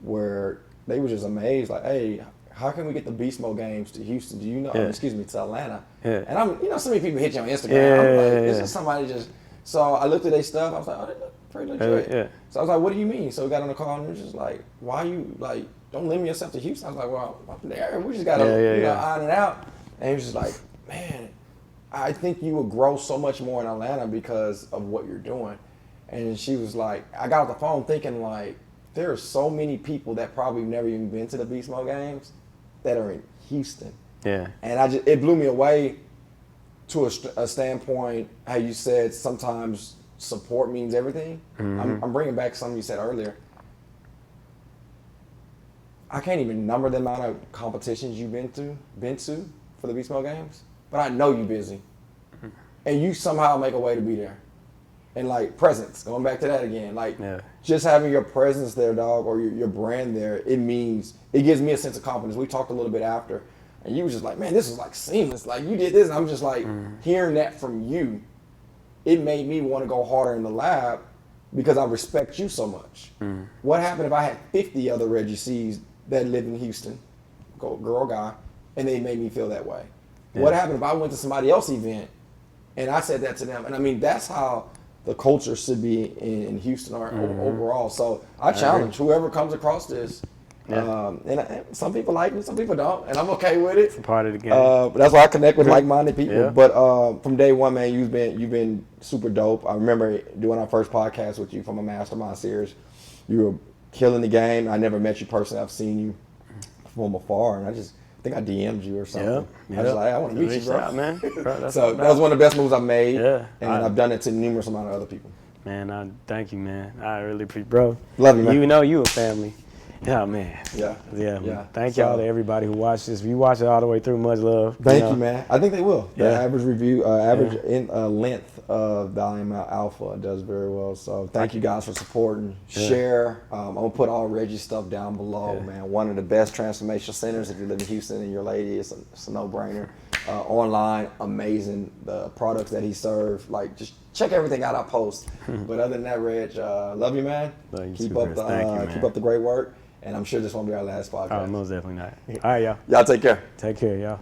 where they were just amazed, like, hey, how can we get the Beast Mode games to Houston? Do you know? Excuse me, to Atlanta. Yeah. And I'm, so many people hit you on Instagram. Yeah, I'm like, yeah, it's yeah. just somebody just. So I looked at their stuff. I was like, oh, they look pretty legit. Yeah. So I was like, what do you mean? So we got on the call and we were just like, why you like? Don't limit yourself to Houston. I was like, well, I'm there. We just gotta iron it out. And he was just like, man, I think you would grow so much more in Atlanta because of what you're doing. And she was like, I got off the phone thinking like, there are so many people that probably never even been to the Beast Mode games that are in Houston. Yeah. And it blew me away to a standpoint, how you said sometimes support means everything. I'm bringing back something you said earlier. I can't even number the amount of competitions you've been to for the Beast Mode games, but I know you're busy. And you somehow make a way to be there. And like presence, going back to that again, like just having your presence there, dog, or your brand there, it gives me a sense of confidence. We talked a little bit after, and you was just like, man, this is like seamless. Like you did this, and I'm just like hearing that from you. It made me want to go harder in the lab because I respect you so much. What happened if I had 50 other Reggie C's that live in Houston, girl, guy, and they made me feel that way? What happened if I went to somebody else's event and I said that to them? And I mean, that's how the culture should be in Houston or overall. So I challenge whoever comes across this. And some people like me, some people don't, and I'm okay with it. It's a part of the game. But that's why I connect with like-minded people. Yeah. But from day one, man, you've been super dope. I remember doing our first podcast with you from a mastermind series. You were killing the game. I never met you personally. I've seen you from afar, and I think I DM'd you or something. I was like, I want to meet you, bro. Out, man. Bro, so that was one of the best moves I've made. Yeah. And I've done it to numerous amount of other people. Man, I thank you, man. I really appreciate, bro. Love you, man. You know you a family. Yeah, man. Yeah. Man. Thank y'all to everybody who watched this. If you watch it all the way through, much love. Thank you, man. I think they will. The average review, in length of Valiant Alpha does very well. So thank you guys for supporting. Share. I'm gonna put all Reggie's stuff down below, man. One of the best transformational centers if you live in Houston and you're a lady. It's a no-brainer. Online, amazing. The products that he served, like just check everything out I post. But other than that, Reg, love you, man. Keep up the great work. And I'm sure this won't be our last podcast. Oh, most definitely not. All right, y'all. Y'all take care. Take care, y'all.